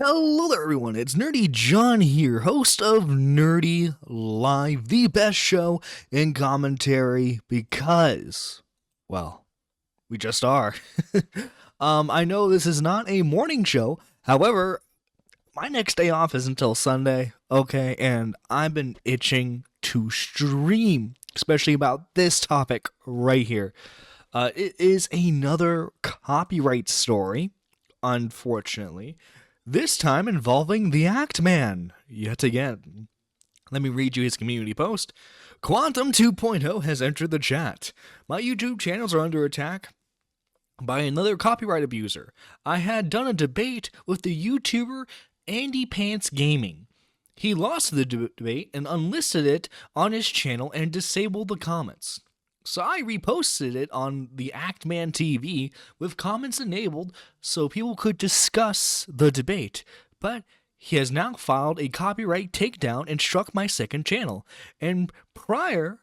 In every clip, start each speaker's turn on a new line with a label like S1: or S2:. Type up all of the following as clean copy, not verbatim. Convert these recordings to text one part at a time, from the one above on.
S1: Hello there, everyone. It's Nerdy John here, host of Nerdy Live, the best show in commentary because, well, we just are. I know this is not a morning show. However, my next day off is until Sunday, okay? And I've been itching to stream, especially about this topic right here. It is another copyright story, unfortunately. This time involving the Act Man, yet again. Let me read you his community post. Quantum 2.0 has entered the chat. My YouTube channels are under attack by another copyright abuser. I had done a debate with the YouTuber AndyPants Gaming. He lost the debate and unlisted it on his channel and disabled the comments. So I reposted it on the Actman TV with comments enabled so people could discuss the debate, but he has now filed a copyright takedown and struck my second channel. And prior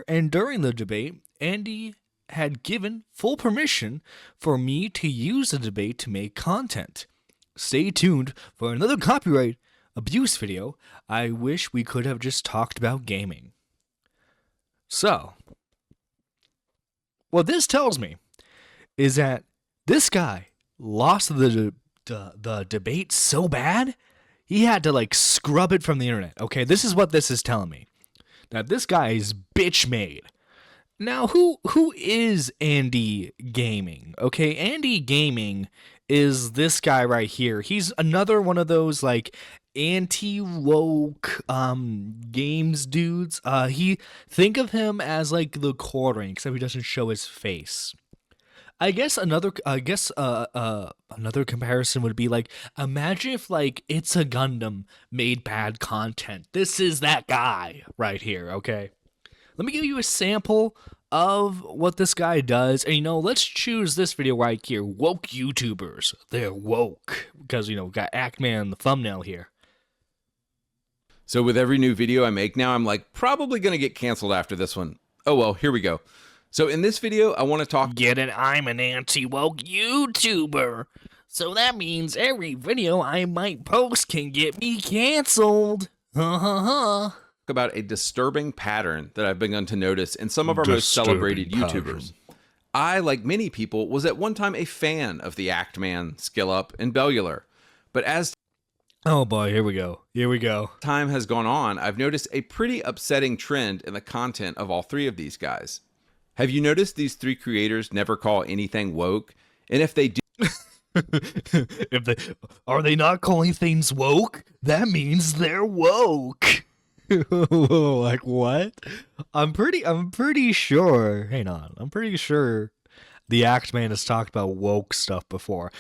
S1: and during the debate, Andy had given full permission for me to use the debate to make content. Stay tuned for another copyright abuse video. I wish we could have just talked about gaming. So, what this tells me is that this guy lost the debate so bad, he had to scrub it from the internet. Okay, this is what this is telling me. That this guy is bitch made. Now, who is Andy Gaming? Okay, Andy Gaming is this guy right here. He's another one of those anti-woke games dudes. Think of him as the quartering, except he doesn't show his face. I guess another comparison would be imagine if It's a Gundam made bad content. This is that guy right here, okay? Let me give you a sample of what this guy does. And, let's choose this video right here. Woke YouTubers. They're woke. Because, we got Actman in the thumbnail here.
S2: So with every new video I make now, I'm probably going to get canceled after this one. Oh, well, here we go. So in this video, I want to talk...
S1: Get it? I'm an anti-woke YouTuber. So that means every video I might post can get me canceled.
S2: About a disturbing pattern that I've begun to notice in some of our most celebrated YouTubers. I, like many people, was at one time a fan of the Actman, Skillup, and Bellular. But as
S1: oh boy, here we go.
S2: Time has gone on, I've noticed a pretty upsetting trend in the content of all three of these guys. Have you noticed these three creators never call anything woke? And if they do...
S1: Are they not calling things woke? That means they're woke. What? I'm pretty sure. Hang on. I'm pretty sure the Actman has talked about woke stuff before.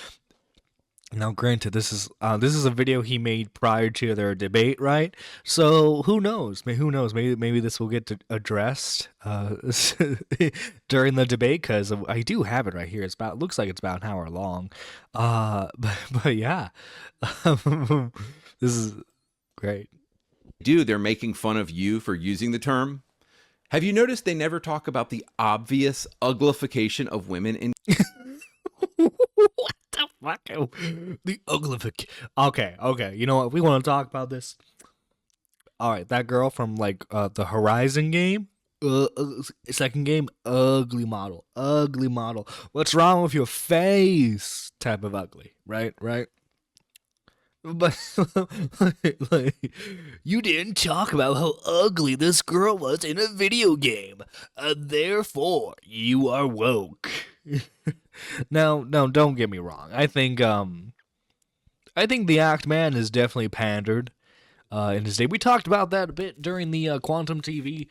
S1: Now, granted, this is a video he made prior to their debate, right? So who knows? Maybe this will get addressed during the debate, because I do have it right here. Looks like it's about an hour long. But yeah, this is great.
S2: They're making fun of you for using the term. Have you noticed they never talk about the obvious uglification of women in...
S1: What the fuck? The uglification. Okay. You know what? We want to talk about this. All right, that girl from the Horizon game, second game, ugly model. What's wrong with your face? Type of ugly, right? But you didn't talk about how ugly this girl was in a video game. Therefore, you are woke. No, don't get me wrong. I think the Actman has definitely pandered in his day. We talked about that a bit during the Quantum TV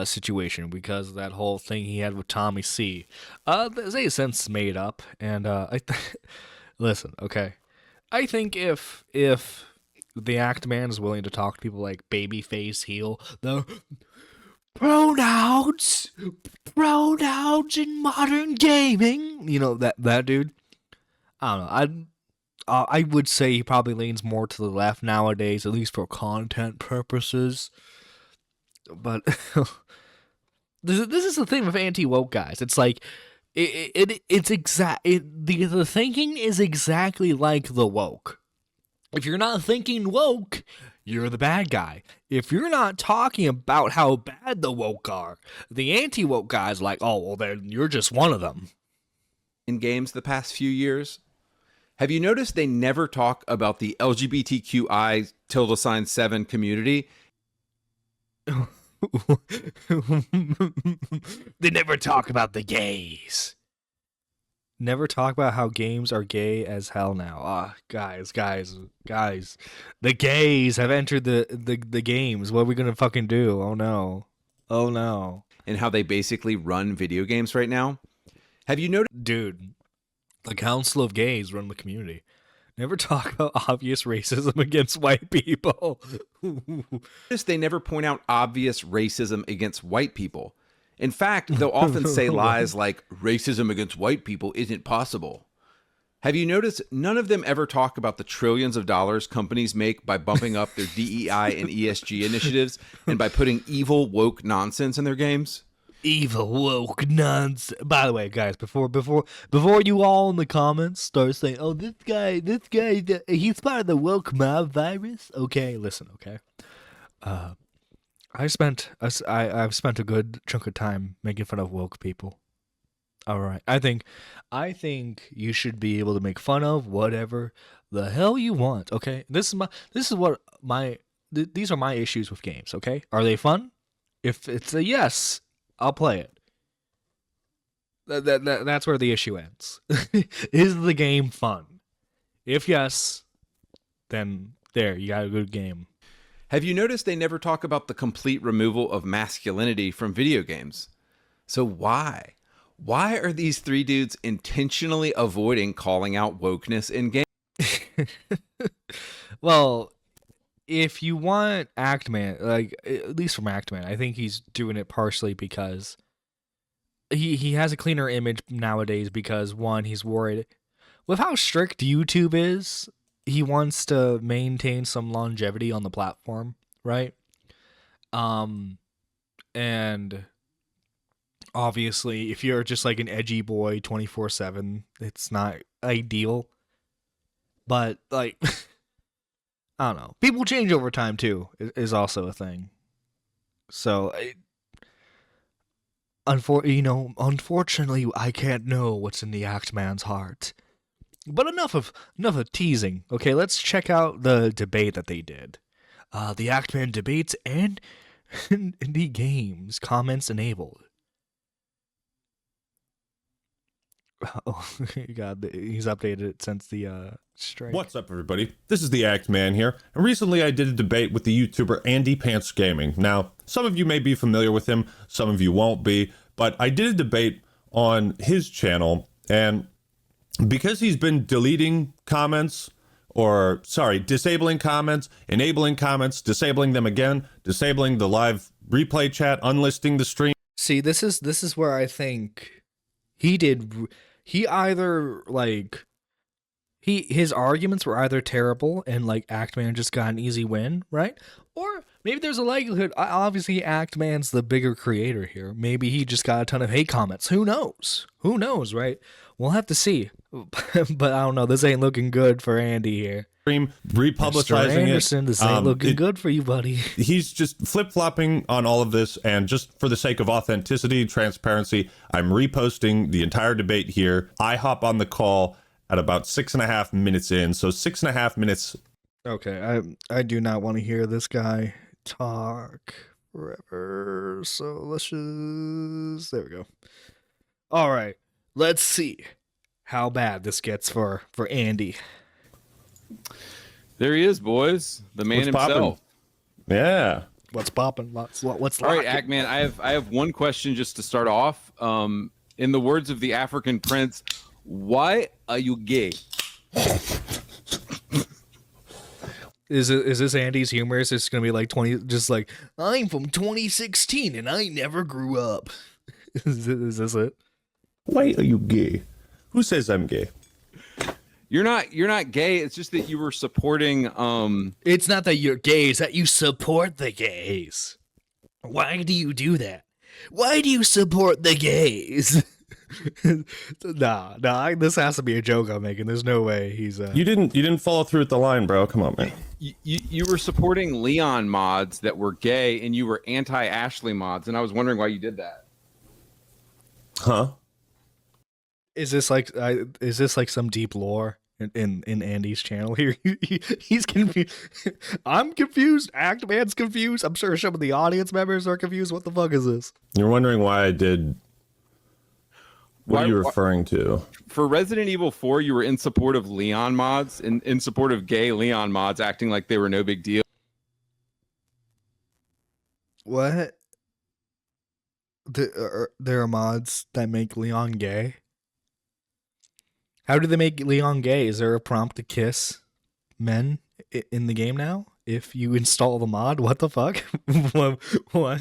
S1: situation, because of that whole thing he had with Tommy C. They since made up, and listen, okay. I think if the Actman is willing to talk to people like Babyface, Heel, the pronouns in modern gaming, that dude, I don't know, I would say he probably leans more to the left nowadays, at least for content purposes. But this is the thing with anti-woke guys. It's The thinking is exactly like the woke. If you're not thinking woke, you're the bad guy. If you're not talking about how bad the woke are, the anti-woke guy's like, oh, well, then you're just one of them.
S2: In games the past few years, have you noticed they never talk about the LGBTQI7 community?
S1: They never talk about the gays. Never talk about how games are gay as hell now. Guys. The gays have entered the games. What are we gonna fucking do? Oh no.
S2: And how they basically run video games right now? Have you noticed?
S1: Dude, the Council of Gays run the community. Never talk about obvious racism against white people.
S2: They never point out obvious racism against white people. In fact, they'll often say lies like racism against white people isn't possible. Have you noticed none of them ever talk about the trillions of dollars companies make by bumping up their DEI and ESG initiatives and by putting evil woke nonsense in their games?
S1: Evil woke nonsense. By the way, guys, before you all in the comments start saying, "Oh, this guy, he's part of the woke mob virus." Okay, listen, okay. I've spent a good chunk of time making fun of woke people. All right, I think you should be able to make fun of whatever the hell you want. Okay, these are my issues with games. Okay, are they fun? If it's a yes, I'll play it. That's where the issue ends. Is the game fun? If yes, then there, you got a good game.
S2: Have you noticed they never talk about the complete removal of masculinity from video games? So why? Why are these three dudes intentionally avoiding calling out wokeness in games?
S1: Well, if you want Actman, like, at least from Actman, I think he's doing it partially because he has a cleaner image nowadays because, one, he's worried with how strict YouTube is. He wants to maintain some longevity on the platform, right? And obviously, if you're just like an edgy boy 24/7, it's not ideal. But like, I don't know. People change over time too. Is also a thing. So, unfortunately, I can't know what's in the Actman's heart. But enough of teasing. Okay, let's check out the debate that they did. The Actman debates and indie games comments enabled. Oh, God, he's updated it since the strike.
S3: What's up, everybody? This is the Actman here, and recently I did a debate with the YouTuber AndyPants Gaming. Now, some of you may be familiar with him, some of you won't be, but I did a debate on his channel, and because he's been disabling comments, enabling comments, disabling them again, disabling the live replay chat, unlisting the stream.
S1: See, this is where I think his arguments were either terrible and like Actman just got an easy win, right? Or maybe there's a likelihood, obviously Actman's the bigger creator here. Maybe he just got a ton of hate comments. Who knows, right? We'll have to see. But I don't know. This ain't looking good for Andy here.
S3: Republicizing
S1: Mr. Anderson, this ain't looking good for you, buddy.
S3: He's just flip-flopping on all of this, and just for the sake of authenticity, transparency, I'm reposting the entire debate here. I hop on the call at about 6.5 minutes in, so 6.5 minutes.
S1: Okay, I do not want to hear this guy talk forever, so let's just... There we go. All right. Let's see how bad this gets for Andy.
S2: There he is, boys. The man himself.
S3: Poppin'? Yeah.
S1: What's popping? What's
S2: all right, Actman. I have one question just to start off. In the words of the African prince, why are you gay?
S1: Is this Andy's humor? Is this gonna be like 20? Just like, I'm from 2016 and I never grew up. Is this it?
S3: Why are you gay? Who says I'm gay?
S2: You're not gay. It's just that you were supporting.
S1: It's not that you're gay. It's that you support the gays. Why do you do that? Why do you support the gays? Nah, this has to be a joke I'm making. There's no way he's
S3: You didn't follow through with the line, bro. Come on, man.
S2: You were supporting Leon mods that were gay, and you were anti-Ashley mods, and I was wondering why you did that.
S3: Huh?
S1: Is this like some deep lore in Andy's channel here? He's confused. I'm confused. Actman's confused. I'm sure some of the audience members are confused. What the fuck is this?
S3: You're wondering why I did. What are you referring to?
S2: For Resident Evil 4, you were in support of Leon mods, in support of gay Leon mods, acting like they were no big deal.
S1: What? There are mods that make Leon gay? How do they make Leon gay? Is there a prompt to kiss men in the game now? If you install the mod, what the fuck? What?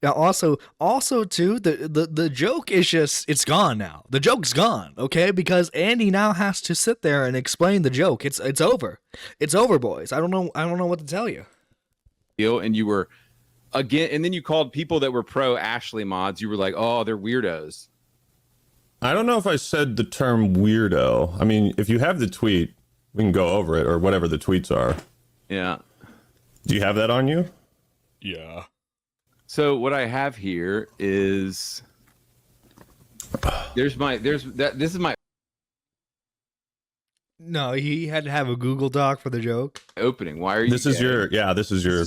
S1: Now also too, the joke is just, it's gone now. The joke's gone, okay? Because Andy now has to sit there and explain the joke. It's over. It's over, boys. I don't know what to tell you.
S2: And you were again, and then you called people that were pro Ashley mods. You were like, oh, they're weirdos.
S3: I don't know if I said the term weirdo. I mean, if you have the tweet, we can go over it, or whatever the tweets are.
S2: Yeah.
S3: Do you have that on you?
S1: Yeah.
S2: So what I have here is this is my
S1: No, he had to have a Google Doc for the joke.
S2: opening. Why are you?
S3: This is your this is your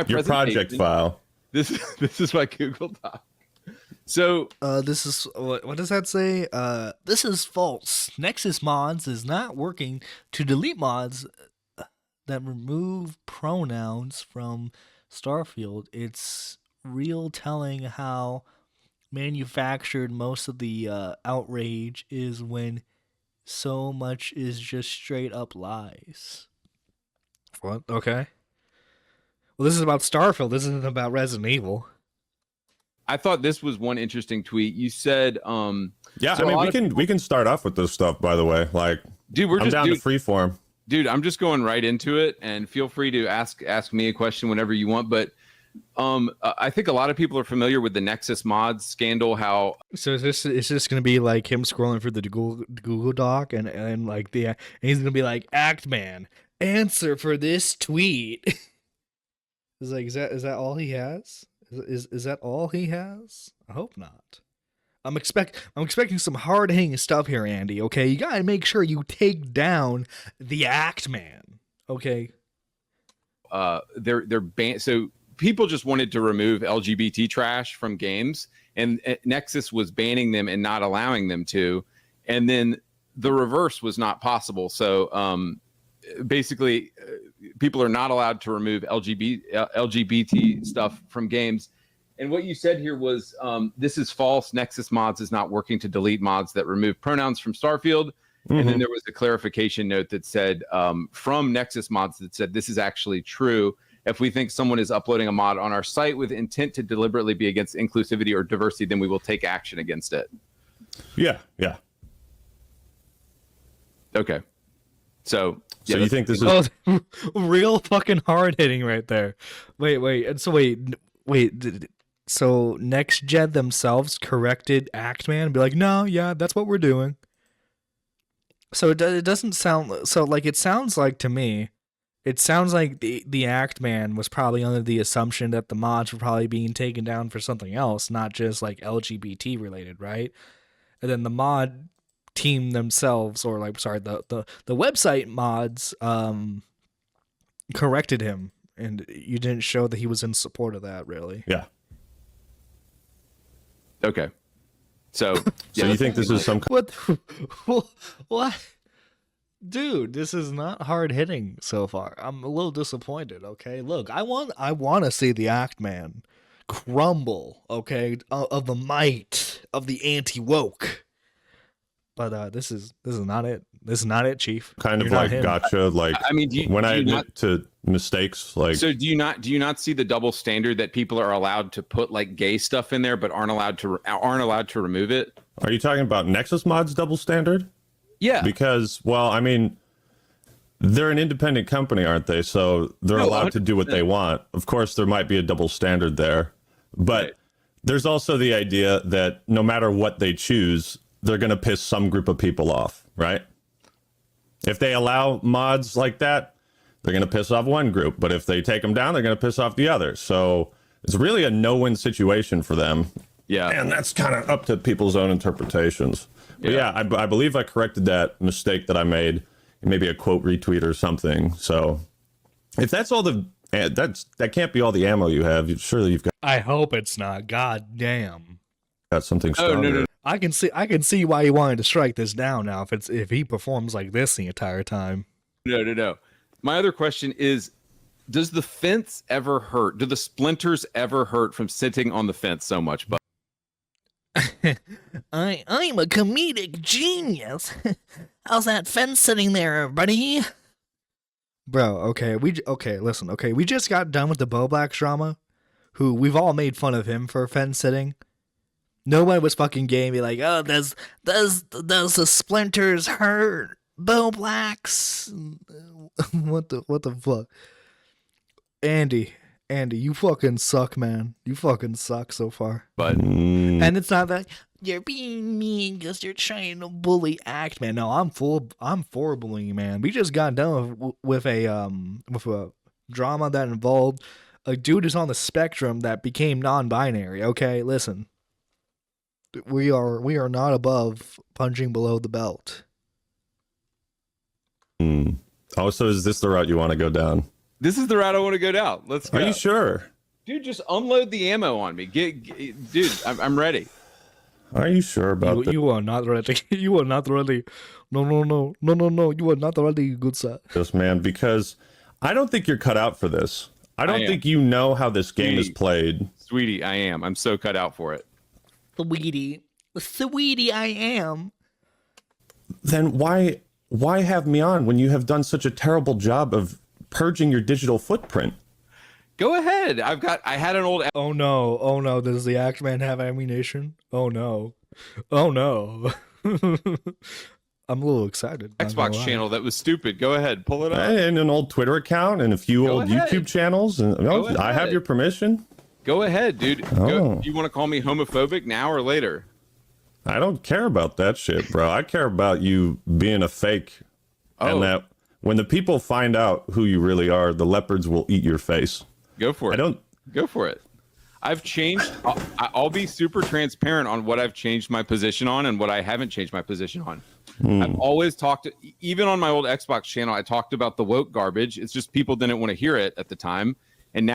S3: your project file.
S2: This is my Google Doc. So
S1: this is what does that say? This is false. Nexus mods is not working to delete mods that remove pronouns from Starfield. It's real telling how manufactured most of the outrage is when so much is just straight up lies. What? Okay. Well, this is about Starfield. This isn't about Resident Evil.
S2: I thought this was one interesting tweet. You said,
S3: yeah, so I mean, we can start off with this stuff, by the way. Like,
S2: dude,
S3: I'm down to freeform.
S2: Dude, I'm just going right into it, and feel free to ask me a question whenever you want. But I think a lot of people are familiar with the Nexus mods scandal. How
S1: so is this going to be like him scrolling through the Google Doc and like and he's going to be like, Actman, answer for this tweet. Is like, is that all he has? Is that all he has? I hope not. I'm expecting some hard hitting stuff here, Andy. Okay, you gotta make sure you take down the Actman. Okay.
S2: They're banned. So people just wanted to remove LGBT trash from games, and Nexus was banning them and not allowing them to, and then the reverse was not possible. So basically, people are not allowed to remove LGBT stuff from games. And what you said here was, this is false. Nexus mods is not working to delete mods that remove pronouns from Starfield. Mm-hmm. And then there was a clarification note that said, from Nexus mods, that said, this is actually true. If we think someone is uploading a mod on our site with intent to deliberately be against inclusivity or diversity, then we will take action against it.
S3: Yeah.
S2: Okay. So
S3: you think this is
S1: real fucking hard hitting right there? Wait. So Next Gen themselves corrected Actman and be like, no, yeah, that's what we're doing. So it doesn't sound so like, it sounds like to me, it sounds like the Actman was probably under the assumption that the mods were probably being taken down for something else, not just like LGBT related, right? And then the mod team themselves, or like, sorry, the website mods corrected him, and you didn't show that he was in support of that, really.
S3: Yeah.
S2: Okay. So
S3: you think this is some
S1: what? Dude, this is not hard hitting so far. I'm a little disappointed. Okay, look, I want to see the Actman crumble. Okay, of the might of the anti-woke. But this is not it. This is not it, Chief.
S3: Kind of like gotcha. Like,
S2: I mean,
S3: when I admit to mistakes, like.
S2: So do you not see the double standard that people are allowed to put like gay stuff in there, but aren't allowed to remove it?
S3: Are you talking about Nexus Mods double standard?
S2: Yeah.
S3: Because, well, I mean, they're an independent company, aren't they? So they're allowed 100%. To do what they want. Of course, there might be a double standard there, but. Right. there's also the idea that no matter what they choose, they're going to piss some group of people off, right? If they allow mods like that, they're going to piss off one group. But if they take them down, they're going to piss off the other. So it's really a no-win situation for them.
S2: Yeah.
S3: And that's kind of up to people's own interpretations. But yeah, I believe I corrected that mistake that I made. Maybe a quote retweet or something. So if that's all that can't be all the ammo you have. Surely you've
S1: I hope it's not. God damn.
S3: got something stronger.
S2: No.
S1: I can see why he wanted to strike this down now if he performs like this the entire time.
S2: No. My other question is, does the fence ever hurt? Do the splinters ever hurt from sitting on the fence so much? But
S1: I'm a comedic genius. How's that fence sitting there, buddy? Bro, listen, we just got done with the Bo Blacks drama, who we've all made fun of him for fence sitting. No one was fucking gay and be like, oh, does the splinters hurt, Bo Blacks? What the fuck? Andy, you fucking suck, man. You fucking suck so far.
S2: But
S1: and it's not that you're being mean because you're trying to bully Act Man. No, I'm for bullying, man. We just got done with a drama that involved a dude who's on the spectrum that became non-binary. Okay, listen. We are not above punching below the belt.
S3: Oh, so is this the route you want to go down?
S2: this is the route I want to go down. Let's go.
S3: Are you sure?
S2: Dude, just unload the ammo on me. Dude, I'm ready.
S3: Are you sure about that?
S1: You are not ready. You are not ready. No. You are not ready, good sir.
S3: This man, because I don't think you're cut out for this. I don't think you know how this game is played.
S2: Sweetie, I am. I'm so cut out for it.
S1: Sweetie, I am.
S3: Then why have me on when you have done such a terrible job of purging your digital footprint?
S2: Go ahead. I had an old.
S1: Oh no. Does the Act Man have ammunition? Oh no. I'm a little excited.
S2: Xbox channel that was stupid. Go ahead, pull it up.
S3: And an old Twitter account and a few
S2: Go
S3: old
S2: ahead.
S3: YouTube channels. And I have your permission.
S2: Go ahead, dude.
S3: Oh.
S2: Do you want to call me homophobic now or later?
S3: I don't care about that shit, bro. I care about you being a fake. And that when the people find out who you really are, the leopards will eat your face.
S2: Go for it. Go for it. I've changed. I'll be super transparent on what I've changed my position on and what I haven't changed my position on. I've always talked, even on my old Xbox channel, I talked about the woke garbage. It's just people didn't want to hear it at the time. And now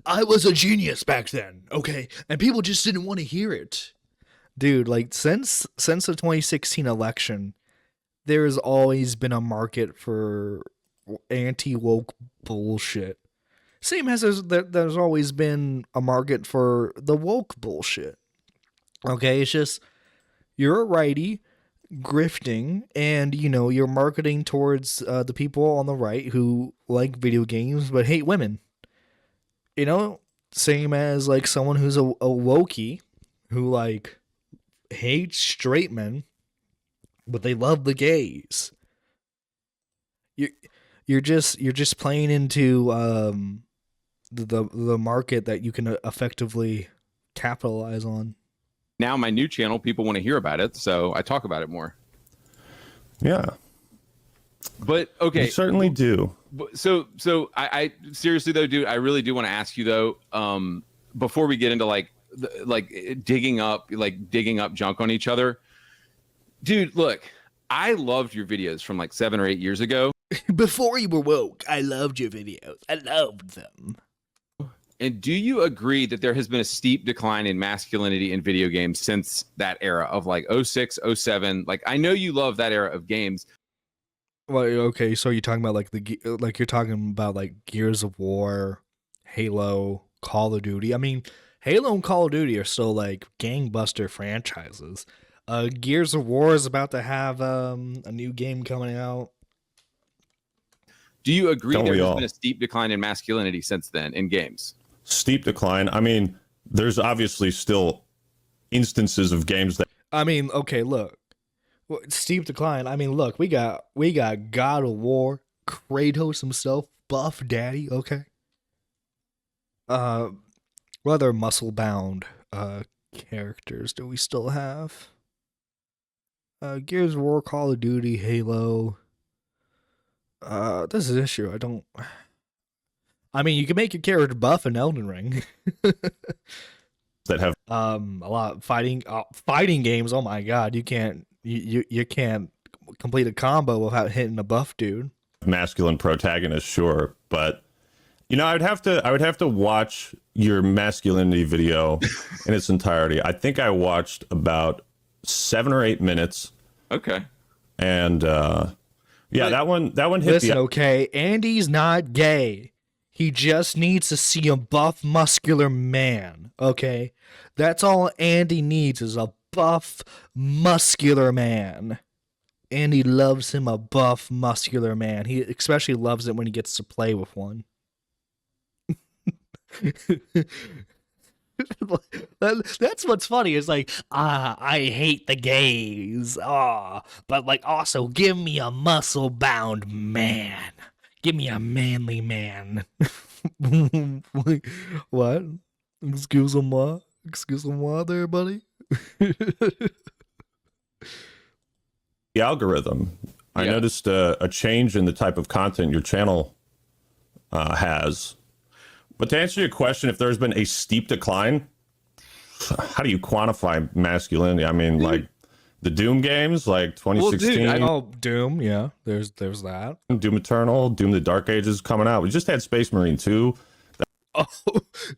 S1: I was a genius back then, okay? And people just didn't want to hear it. Dude, like since the 2016 election, there's always been a market for anti-woke bullshit. Same as there's always been a market for the woke bullshit. Okay, it's just you're a righty grifting and you're marketing towards the people on the right who like video games but hate women. Same as like someone who's a wokey who like hates straight men but they love the gays. You're just playing into the market that you can effectively capitalize on.
S2: Now my new channel, people want to hear about it, so I talk about it more.
S3: Yeah.
S2: But okay,
S3: you certainly do.
S2: So I seriously though, dude, I really do want to ask you though, before we get into like digging up junk on each other, dude. Look, I loved your videos from like 7 or 8 years ago.
S1: Before you were woke, I loved your videos. I loved them.
S2: And do you agree that there has been a steep decline in masculinity in video games since that era of like 06, 07? Like, I know you love that era of games.
S1: Well, okay, so you're talking about you're talking about like Gears of War, Halo, Call of Duty. I mean, Halo and Call of Duty are still like gangbuster franchises. Gears of War is about to have a new game coming out.
S2: Do you agree there has been a steep decline in masculinity since then in games?
S3: Steep decline. I mean, there's obviously still instances of games that.
S1: I mean, okay, look, steep decline. I mean, look, we got God of War, Kratos himself, Buff Daddy. Okay, rather muscle bound characters do we still have? Gears of War, Call of Duty, Halo. This is an issue. I mean, you can make your character buff in Elden Ring.
S3: That have
S1: a lot of fighting games. Oh my god, you can't complete a combo without hitting a buff dude.
S3: masculine protagonists, sure, but I would have to watch your masculinity video in its entirety. I think I watched about 7 or 8 minutes.
S2: Okay.
S3: And that one hit.
S1: Listen, okay, Andy's not gay. He just needs to see a buff, muscular man. Okay, that's all Andy needs is a buff, muscular man. Andy loves him a buff, muscular man. He especially loves it when he gets to play with one. That's what's funny is like, I hate the gays, but like also give me a muscle bound man, give me a manly man. What? Excuse-moi there, buddy.
S3: The algorithm. I noticed a change in the type of content your channel has. But to answer your question, if there's been a steep decline, how do you quantify masculinity? I mean, like the Doom games, like 2016.
S1: Well, dude, Doom, yeah. There's that.
S3: Doom Eternal, Doom the Dark Ages coming out. We just had Space Marine 2.
S1: Oh,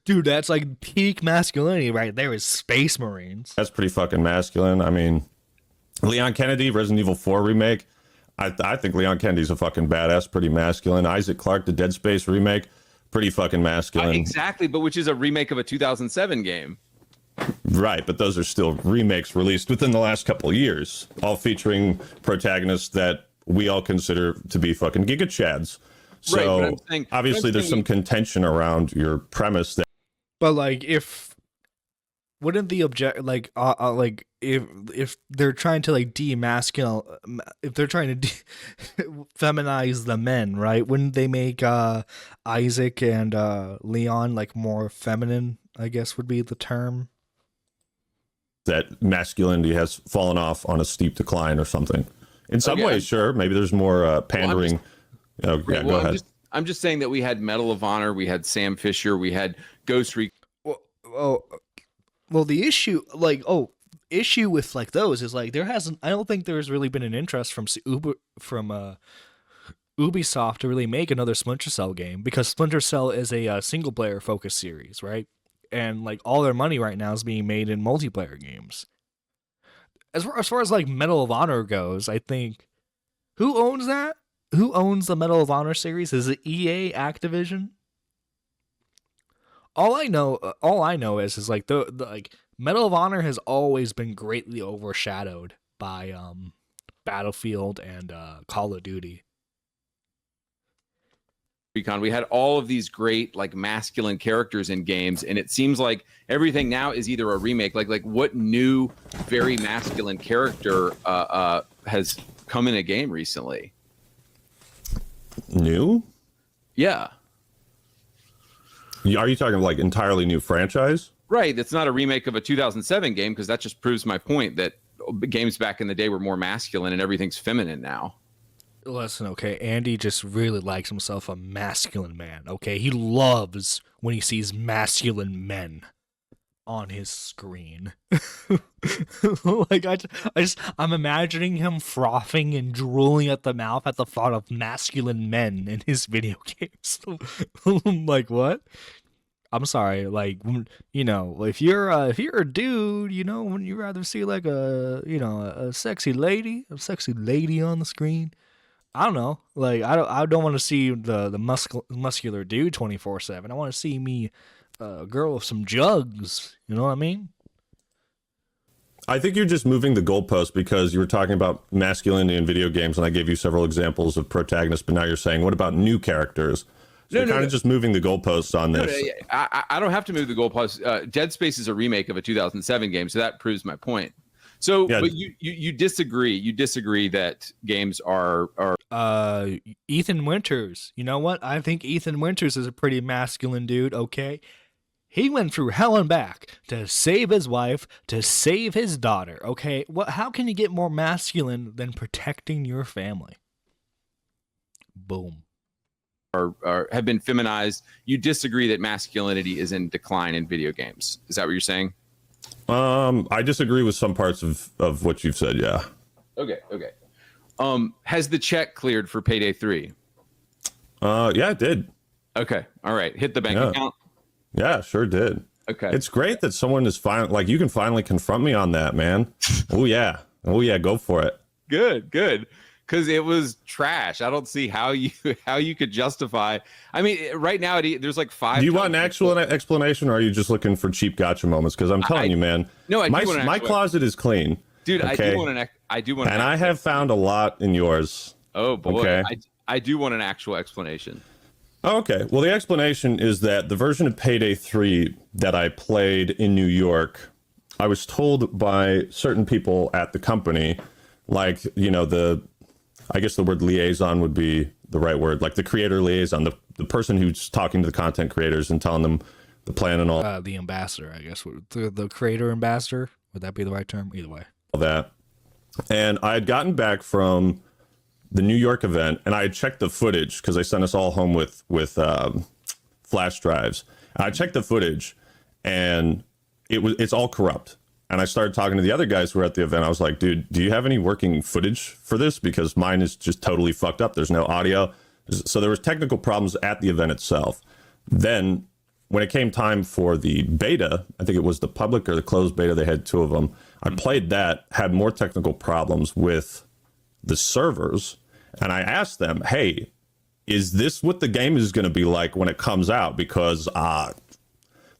S1: dude, that's like peak masculinity right there is Space Marines.
S3: That's pretty fucking masculine. I mean, Leon Kennedy, Resident Evil 4 remake. I think Leon Kennedy's a fucking badass, pretty masculine. Isaac Clarke, the Dead Space remake. Pretty fucking masculine.
S2: Exactly, but which is a remake of a 2007 game.
S3: Right, but those are still remakes released within the last couple of years, all featuring protagonists that we all consider to be fucking Giga Chads. So
S2: right,
S3: obviously there's some contention around your premise that.
S1: But like, wouldn't the object like if they're trying to like if they're trying to feminize the men, right? Wouldn't they make Isaac and Leon like more feminine? I guess would be the term.
S3: That masculinity has fallen off on a steep decline or something. In some ways, sure. Maybe there's more pandering. Go ahead.
S2: I'm just saying that we had Medal of Honor, we had Sam Fisher, we had Ghost Recon.
S1: Well, the issue, issue with like those is like I don't think there's really been an interest from Ubisoft to really make another Splinter Cell game, because Splinter Cell is a single player focused series, right? And like all their money right now is being made in multiplayer games. As far as like Medal of Honor goes, I think who owns that? Who owns the Medal of Honor series? Is it EA, Activision? All I know is like the like Medal of Honor has always been greatly overshadowed by Battlefield and Call of Duty.
S2: We had all of these great like masculine characters in games, and it seems like everything now is either a remake. Like what new very masculine character has come in a game recently?
S3: New?
S2: Yeah.
S3: Are you talking like entirely new franchise?
S2: Right. That's not a remake of a 2007 game, because that just proves my point that games back in the day were more masculine and everything's feminine now.
S1: Listen, okay, Andy just really likes himself a masculine man, okay? He loves when he sees masculine men on his screen. Like, I'm imagining him frothing and drooling at the mouth at the thought of masculine men in his video games. Like, what? I'm sorry, like, if you're a dude, wouldn't you rather see like a sexy lady on the screen? I don't know. Like, I don't want to see the muscular dude 24/7. I want to see me a girl with some jugs. You know what I mean?
S3: I think you're just moving the goalpost, because you were talking about masculinity in video games, and I gave you several examples of protagonists, but now you're saying, what about new characters? So you're kind of just moving the goalposts on this.
S2: I don't have to move the goalposts. Dead Space is a remake of a 2007 game, so that proves my point. So, yeah. But you disagree. You disagree that games are
S1: Ethan Winters. You know what? I think Ethan Winters is a pretty masculine dude. Okay, He went through hell and back to save his wife, to save his daughter, okay? How can you get more masculine than protecting your family? Boom.
S2: Or have been feminized. You disagree that masculinity is in decline in video games. Is that what you're saying?
S3: I disagree with some parts of what you've said, yeah.
S2: Okay. Has the check cleared for Payday 3?
S3: Yeah, it did.
S2: Okay. All right. Hit the bank account?
S3: Yeah, sure did.
S2: Okay.
S3: It's great that someone is like, you can finally confront me on that, man. Oh yeah, go for it.
S2: Good. Because it was trash. I don't see how you could justify. I mean, right now there's like 5.
S3: Do you want an actual explanation, or are you just looking for cheap gotcha moments? Because I'm telling you, man.
S2: No,
S3: my closet is clean,
S2: dude.
S3: Okay?
S2: I do want.
S3: And I have found a lot in yours.
S2: Oh boy,
S3: okay?
S2: I do want an actual explanation.
S3: Okay, well, the explanation is that the version of Payday 3 that I played in New York, I was told by certain people at the company, like, you know, I guess the word liaison would be the right word, like the creator liaison, the person who's talking to the content creators and telling them the plan and all.
S1: The ambassador, I guess, the creator ambassador, would that be the right term? Either way.
S3: All that. And I had gotten back from the New York event, and I had checked the footage because they sent us all home with flash drives. And I checked the footage, and it's all corrupt. And I started talking to the other guys who were at the event. I was like, dude, do you have any working footage for this? Because mine is just totally fucked up. There's no audio. So there was technical problems at the event itself. Then when it came time for the beta, I think it was the public or the closed beta, they had 2 of them. I played that, had more technical problems with the servers, and I asked them, hey, is this what the game is going to be like when it comes out? Because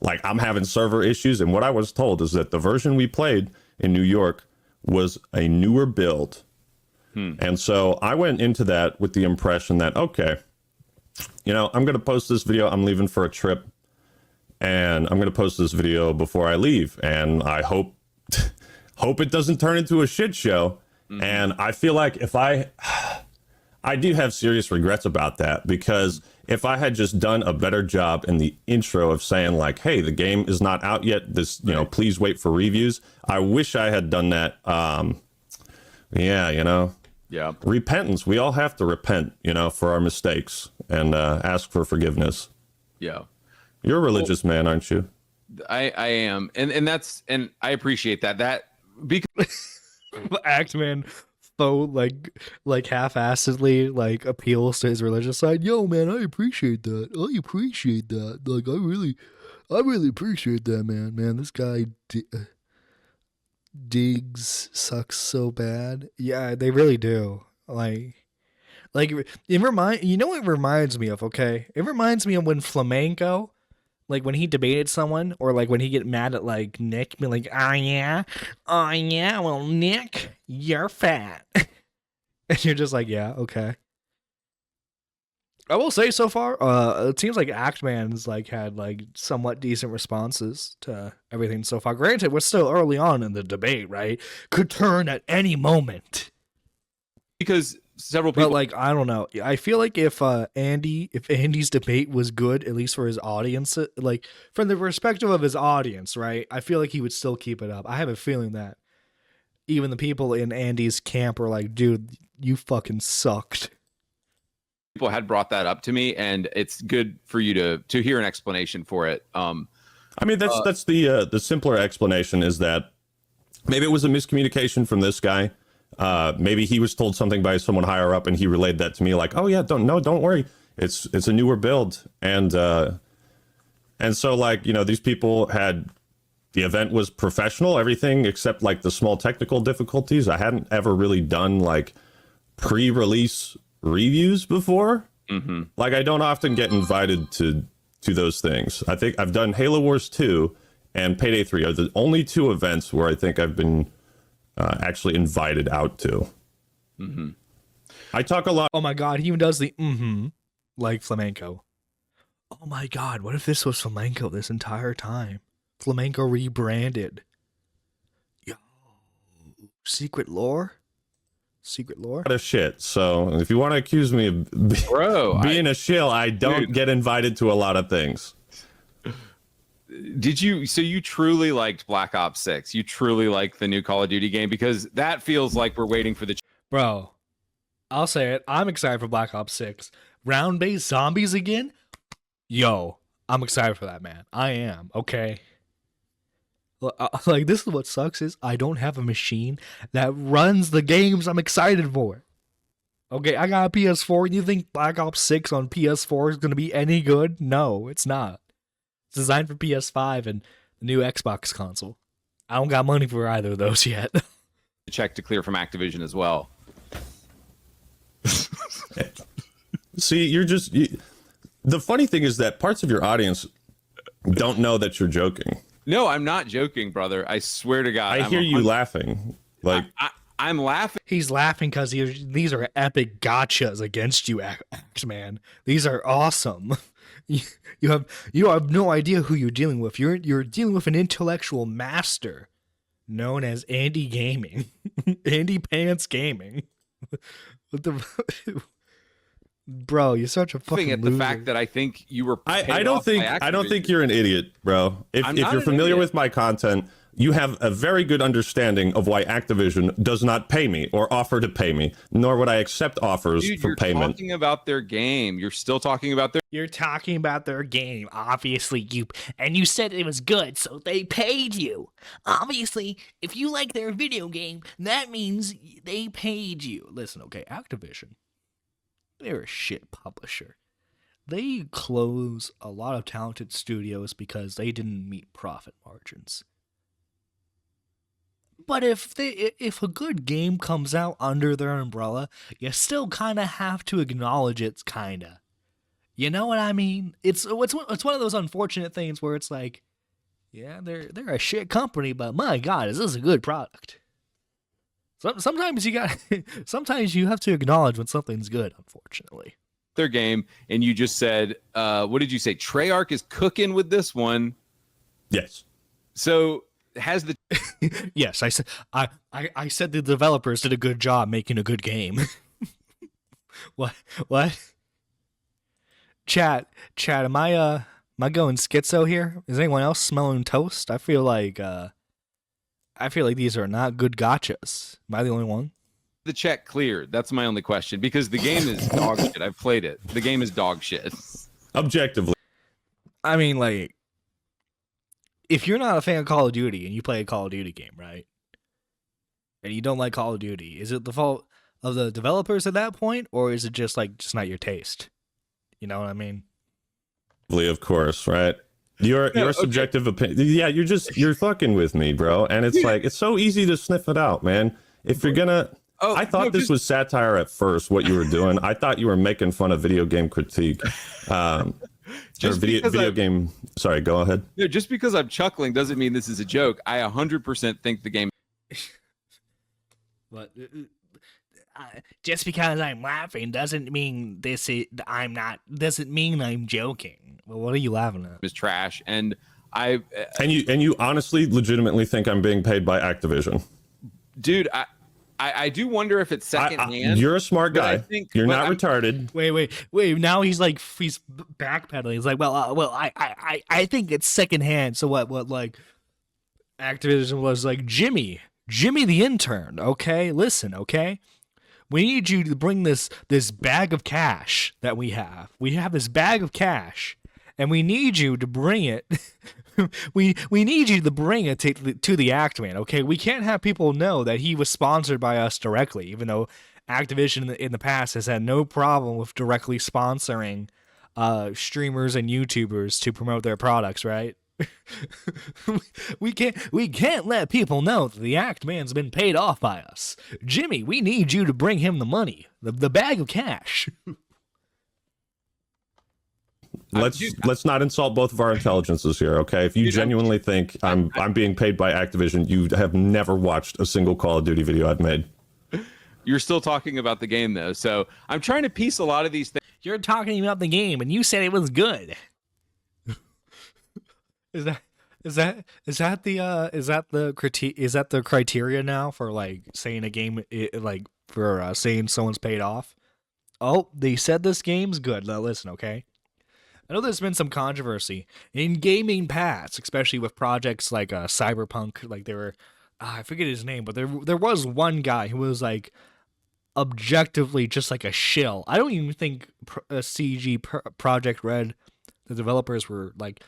S3: like, I'm having server issues, and what I was told is that the version we played in New York was a newer build. And so I went into that with the impression that, okay, you know, I'm going to post this video. I'm leaving for a trip, and I'm going to post this video before I leave, and I hope it doesn't turn into a shit show. And I feel like if I do have serious regrets about that, because if I had just done a better job in the intro of saying like, hey, the game is not out yet, this, you know, please wait for reviews. I wish I had done that. Yeah, you know,
S2: yeah.
S3: Repentance. We all have to repent, you know, for our mistakes and ask for forgiveness.
S2: Yeah.
S3: You're a religious man, aren't you?
S2: I am. And I appreciate that because
S1: Actman so like half-assedly like appeals to his religious side. Yo, man, I appreciate that. Like, I really appreciate that, man. This guy digs sucks so bad. Yeah, they really do. Like it reminds me of, okay? It reminds me of when Flamenco, like when he debated someone, or like when he get mad at like Nick, be like, oh yeah, well, Nick, you're fat. And you're just like, yeah, okay. I will say so far, it seems like Actman's like had like somewhat decent responses to everything so far. Granted, we're still early on in the debate, right? Could turn at any moment.
S2: Because several people,
S1: but like, I don't know. I feel like if Andy's debate was good, at least for his audience, like from the perspective of his audience, right? I feel like he would still keep it up. I have a feeling that even the people in Andy's camp are like, dude, you fucking sucked.
S2: People had brought that up to me, and it's good for you to hear an explanation for it. I
S3: mean, that's the simpler explanation is that maybe it was a miscommunication from this guy. Maybe he was told something by someone higher up, and he relayed that to me, like, oh yeah, don't worry, it's a newer build, and so, like, you know, these people had, the event was professional, everything except like the small technical difficulties. I hadn't ever really done like pre-release reviews before. Like, I don't often get invited to those things. I think I've done Halo Wars 2 and Payday 3 are the only 2 events where I think I've been actually invited out to. I talk a lot.
S1: Oh my god, he even does the like Flamenco. Oh my god, what if this was Flamenco this entire time? Flamenco rebranded. Yo, secret lore.
S3: Of shit. So if you want to accuse me of being a shill, I don't get invited to a lot of things.
S2: Did you? So you truly liked Black Ops 6? You truly liked the new Call of Duty game? Because that feels like we're waiting for the.
S1: Bro, I'll say it. I'm excited for Black Ops 6. Round-based zombies again? Yo, I'm excited for that, man. I am, okay? Like, this is what sucks is I don't have a machine that runs the games I'm excited for. Okay, I got a PS4. You think Black Ops 6 on PS4 is going to be any good? No, it's not. It's designed for PS5 and the new Xbox console. I don't got money for either of those yet.
S2: Check to clear from Activision as well.
S3: See, the funny thing is that parts of your audience don't know that you're joking.
S2: No, I'm not joking, brother. I swear to God.
S3: I hear you laughing. Like
S2: I'm laughing.
S1: He's laughing because these are epic gotchas against you, man. These are awesome. You have no idea who you're dealing with. You're dealing with an intellectual master known as Andy Gaming, AndyPants Gaming. What the, bro? You're such a fucking
S2: at
S1: loser.
S2: the fact that I think you were.
S3: I don't think you're an idiot, bro. If you're familiar with my content, you have a very good understanding of why Activision does not pay me or offer to pay me, nor would I accept offers for payment.
S2: You're talking about their game. You're still talking about their.
S1: You're talking about their game. Obviously, you said it was good, so they paid you. Obviously, if you like their video game, that means they paid you. Listen, okay, Activision, they're a shit publisher. They close a lot of talented studios because they didn't meet profit margins. But if a good game comes out under their umbrella, you still kind of have to acknowledge it's kinda. You know what I mean? It's one of those unfortunate things where it's like, yeah, they're a shit company, but my God, is this a good product? Sometimes you have to acknowledge when something's good. Unfortunately,
S2: their game, and you just said, what did you say? Treyarch is cooking with this one.
S3: Yes.
S2: So has the
S1: yes, I said I said the developers did a good job making a good game. What? Chat, am I going schizo here? Is anyone else smelling toast? I feel like these are not good gotchas. Am I the only one?
S2: The check cleared. That's my only question, because the game is dog shit. I've played it. The game is dog shit.
S3: Objectively.
S1: I mean, like, if you're not a fan of Call of Duty and you play a Call of Duty game, right? And you don't like Call of Duty, is it the fault of the developers at that point, or is it just not your taste? You know what I mean?
S3: Of course, right? Your subjective opinion. Yeah, you're fucking with me, bro. And it's like, it's so easy to sniff it out, man. If you're gonna, I thought this was satire at first. What you were doing, I thought you were making fun of video game critique. Video game. Sorry, go ahead.
S2: No, just because I'm chuckling doesn't mean this is a joke. I 100% think the game.
S1: But just because I'm laughing doesn't mean doesn't mean I'm joking. Well, what are you laughing at?
S2: Is trash, and
S3: you honestly, legitimately think I'm being paid by Activision,
S2: dude. I do wonder if it's secondhand.
S3: You're a smart guy. You're not retarded.
S1: Wait. Now he's backpedaling. He's like, well, I think it's secondhand. So what? Like, Activision was like, Jimmy the intern. Okay, listen. Okay, we need you to bring this bag of cash that we have. We have this bag of cash, and we need you to bring it. we need you to bring it to the Actman, okay? We can't have people know that he was sponsored by us directly, even though Activision in the past has had no problem with directly sponsoring streamers and YouTubers to promote their products, right? we can't let people know that the Actman's been paid off by us. Jimmy, we need you to bring him the money, the bag of cash.
S3: Let's not insult both of our intelligences here, okay? If you genuinely think I'm being paid by Activision, you have never watched a single Call of Duty video I've made.
S2: You're still talking about the game though, so I'm trying to piece a lot of these things.
S1: You're talking about the game, and you said it was good. Is that the criteria now for like saying a game saying someone's paid off? Oh, they said this game's good. Now listen, okay. I know there's been some controversy in gaming past, especially with projects like Cyberpunk. Like there were, I forget his name, but there was one guy who was like objectively just like a shill. I don't even think Project Red, the developers were like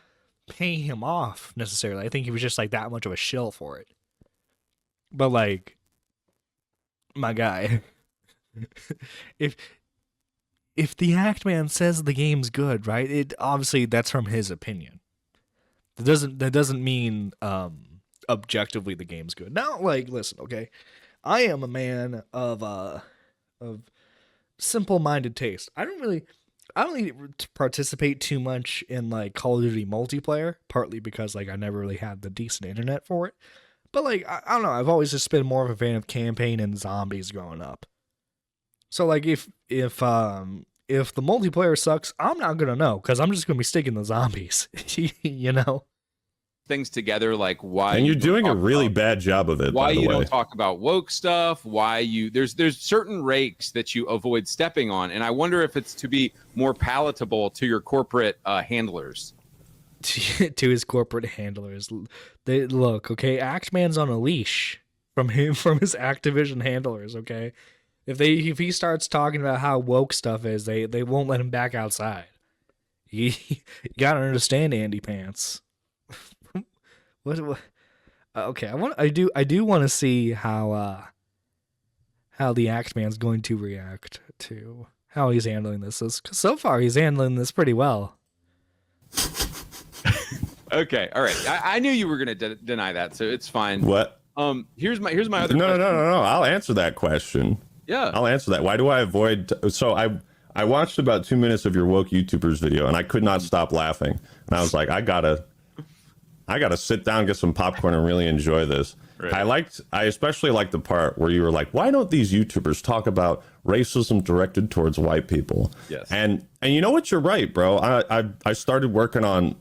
S1: paying him off necessarily. I think he was just like that much of a shill for it. But like, my guy, if the Act Man says the game's good, right? It obviously that's from his opinion. That doesn't mean objectively the game's good. Now, like, listen, okay, I am a man of simple-minded taste. I don't really participate too much in like Call of Duty multiplayer, partly because like I never really had the decent internet for it. But like I don't know, I've always just been more of a fan of campaign and zombies growing up. So like if the multiplayer sucks, I'm not gonna know because I'm just gonna be sticking the zombies. You know.
S2: Things together, like why,
S3: and you're doing a really bad job of it.
S2: Why
S3: by the
S2: you
S3: way.
S2: don't talk about woke stuff? Why you there's certain rakes that you avoid stepping on, and I wonder if it's to be more palatable to your corporate handlers.
S1: To his corporate handlers, they look okay. Actman's on a leash from his Activision handlers. Okay, if he starts talking about how woke stuff is, they won't let him back outside. You gotta understand, AndyPants. What? Okay, I do want to see how the Actman's going to react to how he's handling this. Because so far he's handling this pretty well.
S2: Okay, all right. I knew you were going to deny that, so it's fine.
S3: What?
S2: Here's my other
S3: no,
S2: question.
S3: No. I'll answer that question.
S2: Yeah.
S3: I'll answer that. Why do I avoid? So I watched about 2 minutes of your woke YouTubers video, and I could not stop laughing. And I was like, I gotta sit down, get some popcorn, and really enjoy this. Right. I especially liked the part where you were like, why don't these YouTubers talk about racism directed towards white people?
S2: Yes.
S3: And you know what? You're right, bro. I started working on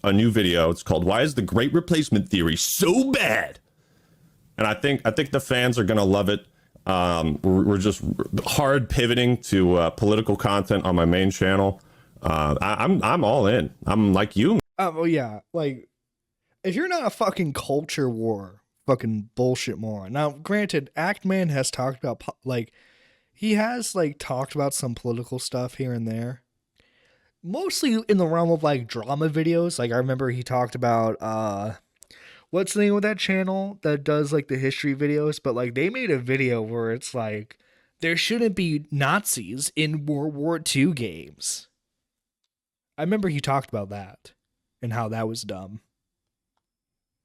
S3: a new video. It's called "Why is the Great Replacement Theory So Bad?" And I think the fans are gonna love it. We're just hard pivoting to political content on my main channel. I'm all in. I'm like you.
S1: Oh yeah, like if you're not a fucking culture war fucking bullshit moron. Now, granted, Actman has talked about he has talked about some political stuff here and there. Mostly in the realm of like drama videos. Like I remember he talked about what's the name of that channel that does like the history videos, but like they made a video where it's like there shouldn't be Nazis in World War II games. I remember he talked about that and how that was dumb.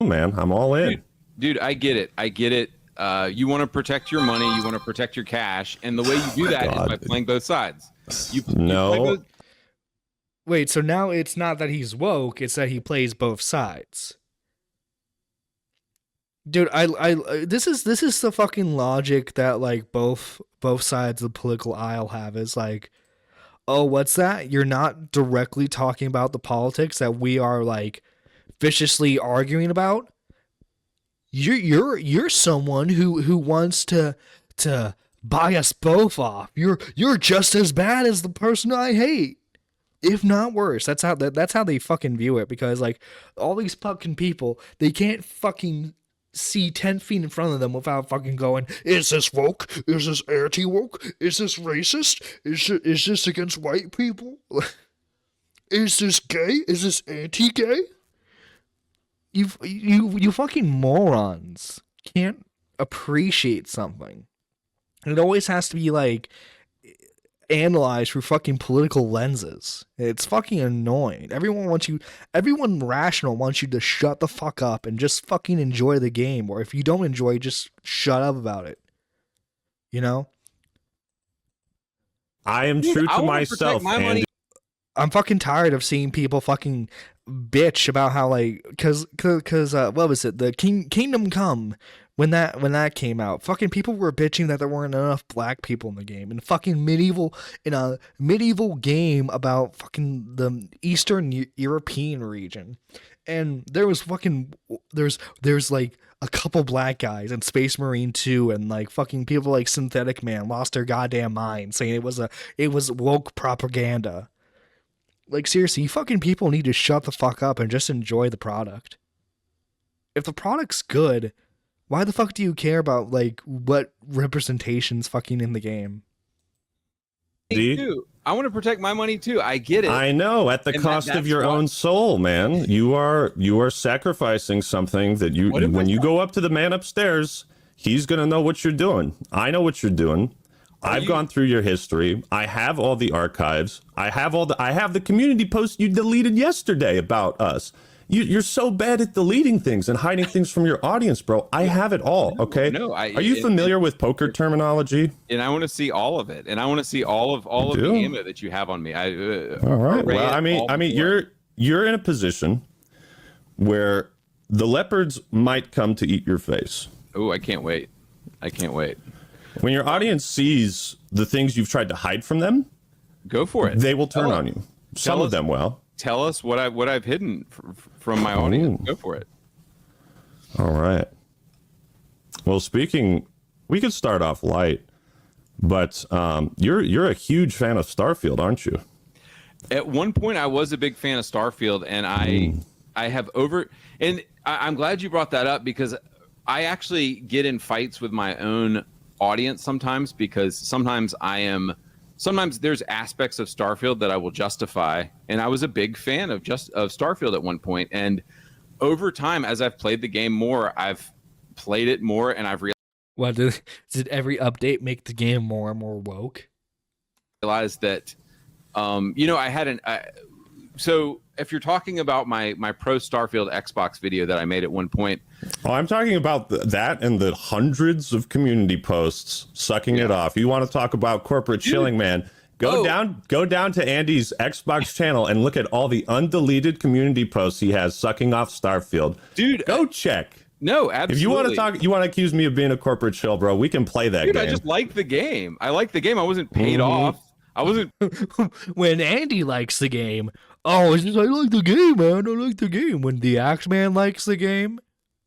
S3: Oh, man, I'm all in.
S2: Dude, I get it. You want to protect your money, you want to protect your cash, and the way you do that is by playing both sides.
S3: No.
S1: Wait, so now it's not that he's woke, it's that he plays both sides. Dude, this is the fucking logic that like both sides of the political aisle have is like, oh, what's that? You're not directly talking about the politics that we are like viciously arguing about. You're someone who wants to buy us both off. You're just as bad as the person I hate, if not worse. That's how they fucking view it, because like all these fucking people, they can't fucking see 10 feet in front of them without fucking going, is this woke? Is this anti-woke? Is this racist? Is this against white people? Is this gay? Is this anti-gay? You fucking morons can't appreciate something. And it always has to be like analyzed through fucking political lenses. It's fucking annoying. Everyone rational wants you to shut the fuck up and just fucking enjoy the game. Or if you don't enjoy it, just shut up about it. You know?
S3: I am true to myself, Andy.
S1: I'm fucking tired of seeing people fucking bitch about how like cause what was it, the Kingdom Come, when that came out, fucking people were bitching that there weren't enough black people in the game, and fucking in a medieval game about fucking the Eastern European region, and there's like a couple black guys in Space Marine 2, and like fucking people like Synthetic Man lost their goddamn mind saying it was woke propaganda. Like, seriously, you fucking people need to shut the fuck up and just enjoy the product. If the product's good, why the fuck do you care about, like, what representation's fucking in the game?
S2: Too. I want to protect my money too. I get it.
S3: I know, at the cost of your own soul, man. You are sacrificing something that when you go up to the man upstairs, he's gonna know what you're doing. I know what you're doing. I've gone through your history. I have all the archives. I have the community post you deleted yesterday about us. You're so bad at deleting things and hiding things from your audience, bro. I have it all, okay? Are you familiar with poker terminology?
S2: And I want to see all of it. And I want to see all of the ammo that you have on me.
S3: All right. Well, I mean, you're in a position where the leopards might come to eat your face.
S2: Oh, I can't wait.
S3: When your audience sees the things you've tried to hide from them,
S2: go for it.
S3: They will turn on you. Some of them will.
S2: Tell us what I've hidden from my audience. Go for it.
S3: All right. Well, we could start off light, but you're a huge fan of Starfield, aren't you?
S2: At one point, I was a big fan of Starfield, and I have and I'm glad you brought that up, because I actually get in fights with my own audience sometimes, because sometimes there's aspects of Starfield that I will justify, and I was a big fan of Starfield at one point, and over time, as I've played the game more, I've played it more, and I've
S1: did every update make the game more and more woke?
S2: Realized that, I had so if you're talking about my pro Starfield Xbox video that I made at one point.
S3: Oh, I'm talking about that and the hundreds of community posts sucking it off. You want to talk about corporate chilling, man? Go down to Andy's Xbox channel and look at all the undeleted community posts he has sucking off Starfield.
S2: Dude,
S3: go check.
S2: No, absolutely.
S3: If you want to accuse me of being a corporate chill, bro, we can play that game.
S2: I just like the game. I like the game. I wasn't paid off. I wasn't.
S1: When Andy likes the game, it's just, I like the game, man. I like the game. When the Axeman likes the game,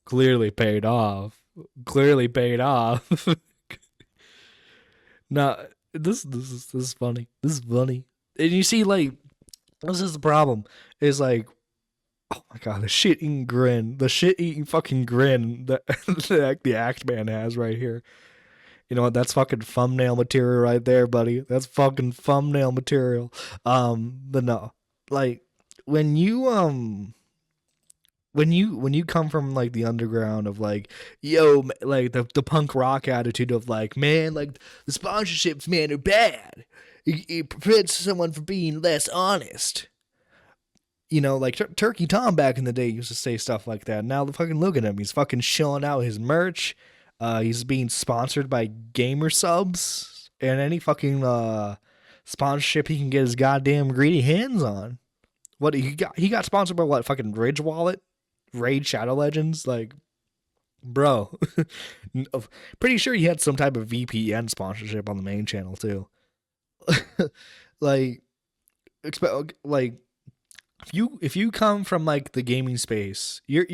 S1: clearly paid off. Nah, this is funny. This is funny. And you see, like, this is the problem. Is like, oh my god, the shit-eating grin. The shit-eating fucking grin that the Axeman has right here. You know what? That's fucking thumbnail material right there, buddy. That's fucking thumbnail material. But no, like when you come from like the underground of like, like the punk rock attitude of like, man, like the sponsorships, man, are bad. It prevents someone from being less honest. You know, like Turkey Tom back in the day used to say stuff like that. Now fucking look at him. He's fucking shilling out his merch. He's being sponsored by Gamer Subs and any fucking sponsorship he can get his goddamn greedy hands on. What he got sponsored by what? Fucking Ridge Wallet, Raid Shadow Legends, like, bro. Pretty sure he had some type of VPN sponsorship on the main channel too. Like, if you come from like the gaming space, you're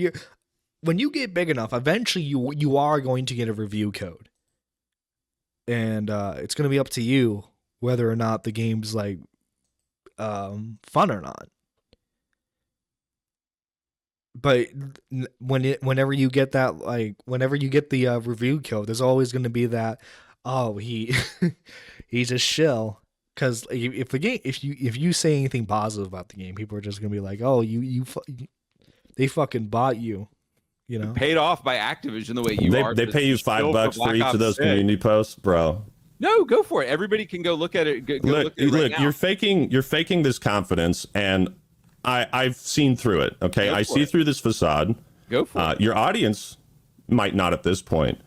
S1: when you get big enough, eventually you are going to get a review code. And it's going to be up to you whether or not the game's like fun or not. But whenever you get that, like whenever you get the review code, there's always going to be that, he's a shill. Because if you say anything positive about the game, people are just going to be like, oh, they fucking bought you. You know,
S2: paid off by Activision the way you are.
S3: They pay you $5 for each of those community posts, bro.
S2: No, go for it. Everybody can go look at it. Look,
S3: you're faking this confidence, and I've seen through it. Okay, I see through this facade.
S2: Go for it.
S3: Your audience might not at this point,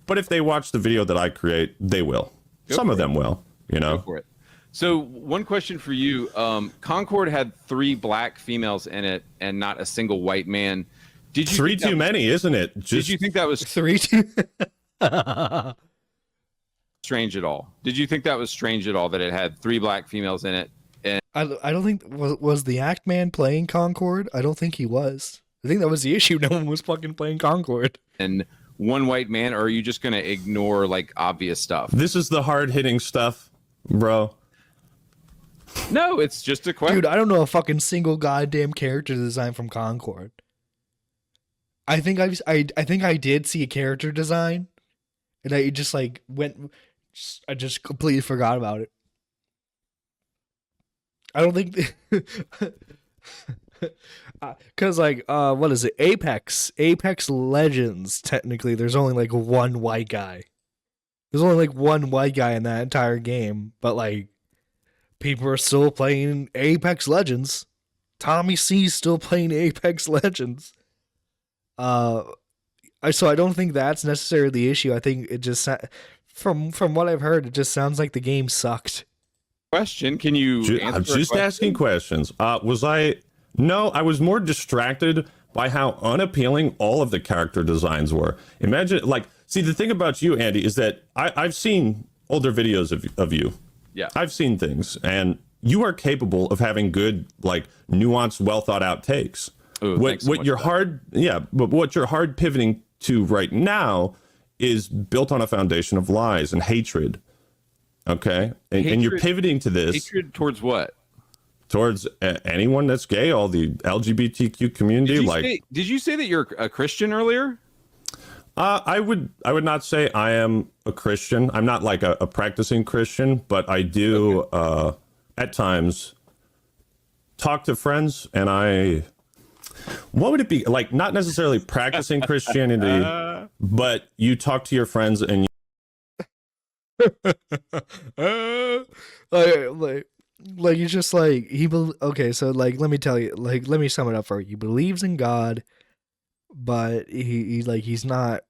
S3: but if they watch the video that I create, they will. Some of them will. You know.
S2: Go for it. So one question for you: Concord had 3 black females in it, and not a single white man. Did you
S3: 3 too many, isn't it?
S2: Did you think that was
S1: 3 too
S2: strange at all? Did you think that was strange at all that it had 3 black females in it? And
S1: I don't think was the Act Man playing Concord? I don't think he was. I think that was the issue. No one was fucking playing Concord.
S2: And 1 white man, or are you just gonna ignore like obvious stuff?
S3: This is the hard hitting stuff, bro.
S2: No, it's just a question.
S1: Dude, I don't know a fucking single goddamn character design from Concord. I think I did see a character design, and I just like I just completely forgot about it. I don't think because what is it? Apex Legends. Technically, there's only like one white guy. There's only like one white guy in that entire game, but like people are still playing Apex Legends. Tommy C's still playing Apex Legends. So I don't think that's necessarily the issue. I think it just from what I've heard, it just sounds like the game sucked.
S2: Question, can you answer
S3: I'm just asking questions. No, I was more distracted by how unappealing all of the character designs were. Imagine, see, the thing about you, Andy, is that I've seen older videos of you.
S2: Yeah.
S3: I've seen things, and you are capable of having good, nuanced, well thought out takes.
S2: Ooh,
S3: what you're but what you're hard pivoting to right now is built on a foundation of lies and hatred. Okay, and you're pivoting to this
S2: hatred towards what?
S3: Towards anyone that's gay, all the LGBTQ community.
S2: Did you say that you're a Christian earlier?
S3: I would not say I am a Christian. I'm not like a practicing Christian, but I do at times talk to friends, and what would it be like? Not necessarily practicing Christianity, but you talk to your friends and
S1: like you just like okay, so like let me tell you, like let me sum it up for you. He believes in God, but he's not,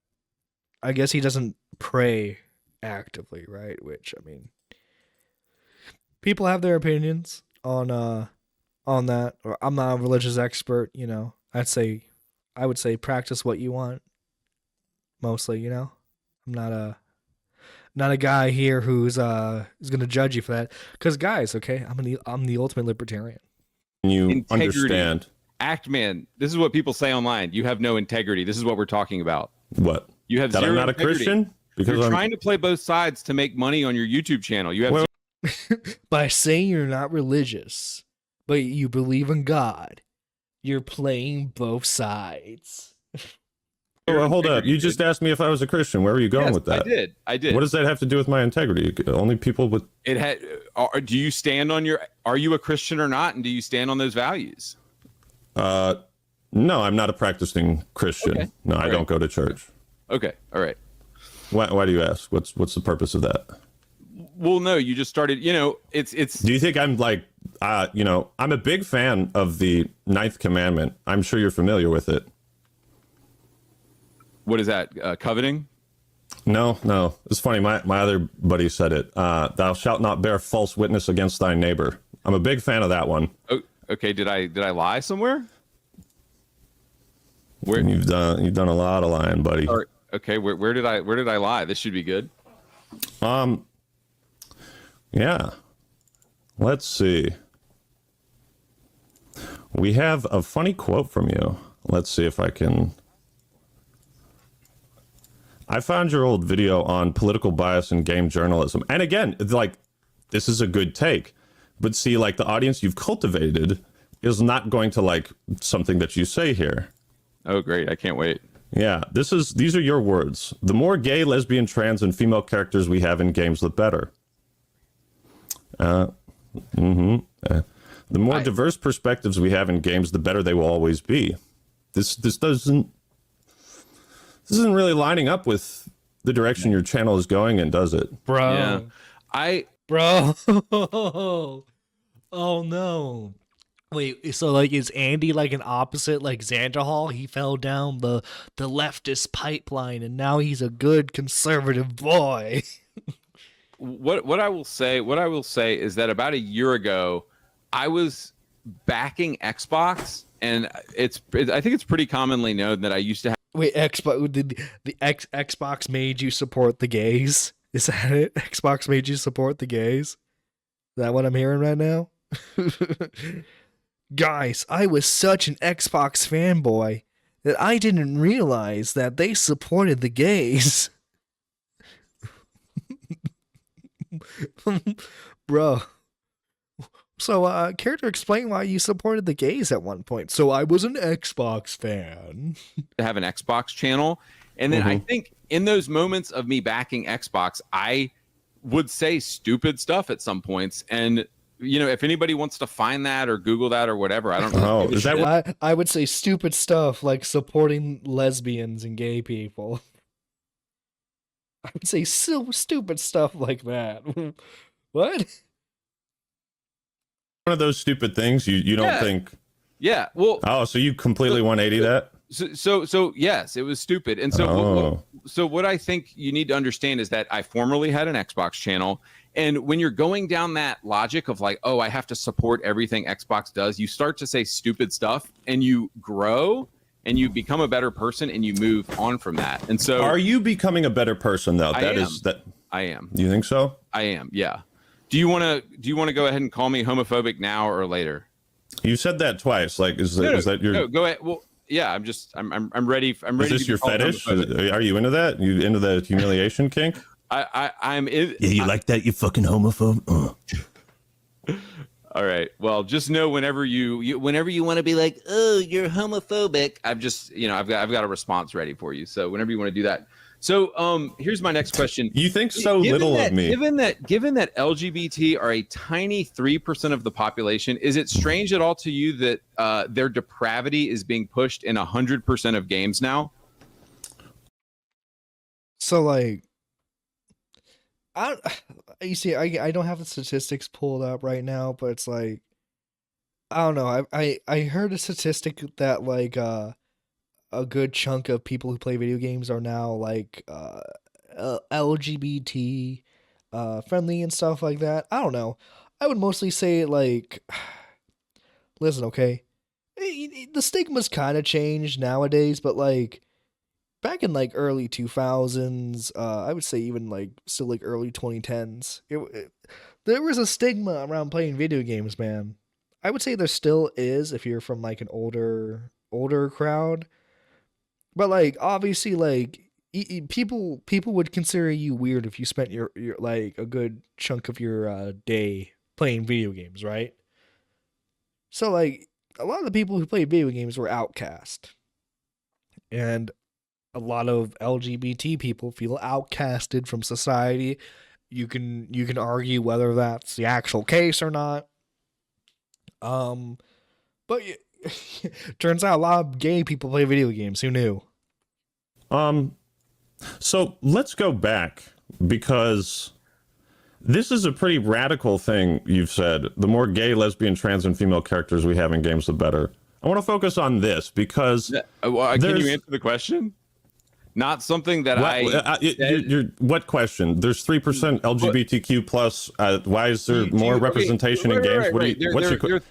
S1: I guess he doesn't pray actively, right? Which, I mean, people have their opinions on that. Or I'm not a religious expert, you know. I would say practice what you want. Mostly, you know. I'm not a guy here who's gonna judge you for that. Because guys, okay, I'm the ultimate libertarian.
S3: you
S2: Integrity.
S3: understand
S2: Man, this is what people say online. You have no integrity. This is what we're talking about.
S3: what
S2: You have
S3: that
S2: zero
S3: I'm not
S2: integrity.
S3: a Christian because
S2: You're
S3: I'm
S2: trying to play both sides to make money on your YouTube channel. You have
S1: By saying you're not religious, but you believe in God, you're playing both sides.
S3: well, hold up. You just asked me if I was a Christian. Where were you going
S2: Yes,
S3: with that?
S2: I did.
S3: What does that have to do with my integrity? Only people with
S2: It had. Do you stand on your? Are you a Christian or not? And do you stand on those values?
S3: no, I'm not a practicing Christian.
S2: Okay.
S3: No, I
S2: All
S3: don't
S2: right.
S3: go to church.
S2: Okay. All right.
S3: Why do you ask? What's the purpose of that?
S2: Well, no, you just started. You know, it's.
S3: Do you think I'm I'm a big fan of the Ninth Commandment. I'm sure you're familiar with it.
S2: What is that? Coveting?
S3: No. It's funny. My other buddy said it. Thou shalt not bear false witness against thy neighbor. I'm a big fan of that one.
S2: Oh, okay. Did I lie somewhere? Where?
S3: You've done a lot of lying, buddy.
S2: Or, okay. Where did I lie? This should be good.
S3: Yeah. Let's see. We have a funny quote from you. Let's see if I can. I found your old video on political bias in game journalism. And again, this is a good take. But see, the audience you've cultivated is not going to like something that you say here.
S2: Oh, great. I can't wait.
S3: Yeah, these are your words. The more gay, lesbian, trans, and female characters we have in games, the better. The more diverse perspectives we have in games, the better they will always be. This isn't really lining up with the direction your channel is going in, does it?
S1: Bro.
S2: Yeah.
S1: Bro. Oh no. Wait, so is Andy an opposite Xander Hall? He fell down the leftist pipeline and now he's a good conservative boy.
S2: What I will say is that about a year ago, I was backing Xbox, and I think it's pretty commonly known that I used to have.
S1: Wait, Xbox made you support the gays? Is that it? Xbox made you support the gays? Is that what I'm hearing right now? Guys, I was such an Xbox fanboy that I didn't realize that they supported the gays. Bro. So, character, explain why you supported the gays at one point. So, I was an Xbox fan.
S2: To have an Xbox channel. And then I think in those moments of me backing Xbox, I would say stupid stuff at some points. And, you know, if anybody wants to find that or Google that or whatever, I don't know.
S3: Oh, is that what?
S1: I would say stupid stuff like supporting lesbians and gay people. I would say so stupid stuff like that. What?
S3: One of those stupid things you don't think?
S2: Yeah. Well.
S3: Oh, so you completely 180 that?
S2: So yes, it was stupid. And so so what I think you need to understand is that I formerly had an Xbox channel, and when you're going down that logic of like, oh, I have to support everything Xbox does, you start to say stupid stuff, and you grow and you become a better person, and you move on from that. And so,
S3: are you becoming a better person though?
S2: I am.
S3: You think so?
S2: I am. Yeah. Do you want to go ahead and call me homophobic now or later?
S3: You said that twice. Like, is that your?
S2: No, go ahead. Well, yeah. I'm ready. I'm ready.
S3: Is this your fetish? Are you into that? You into the humiliation kink?
S2: I'm in.
S1: Yeah, you like that? You fucking homophobe.
S2: All right. Well, just know whenever you want to be like, oh, you're homophobic, I've got a response ready for you. So whenever you want to do that. So here's my next question.
S3: You think so little of me.
S2: Given that LGBT are a tiny 3% of the population, is it strange at all to you that their depravity is being pushed in 100% of games now?
S1: So like, you see, I don't have the statistics pulled up right now, but it's like, I don't know. I heard a statistic that like a good chunk of people who play video games are now like LGBT friendly and stuff like that. I don't know. I would mostly say like, listen, okay, the stigma's kind of changed nowadays, but like back in like early 2000s, I would say even like still like early 2010s, there was a stigma around playing video games, man. I would say there still is if you're from like an older crowd. But like obviously like people would consider you weird if you spent your like a good chunk of your day playing video games, right? So like a lot of the people who played video games were outcast. And a lot of LGBT people feel outcasted from society. You can argue whether that's the actual case or not. But turns out a lot of gay people play video games. Who knew?
S3: So let's go back, because this is a pretty radical thing you've said. The more gay, lesbian, trans, and female characters we have in games, the better. I want to focus on this because
S2: can you answer the question? Not something that
S3: what question? There's 3% LGBTQ plus. Why is there more representation in games?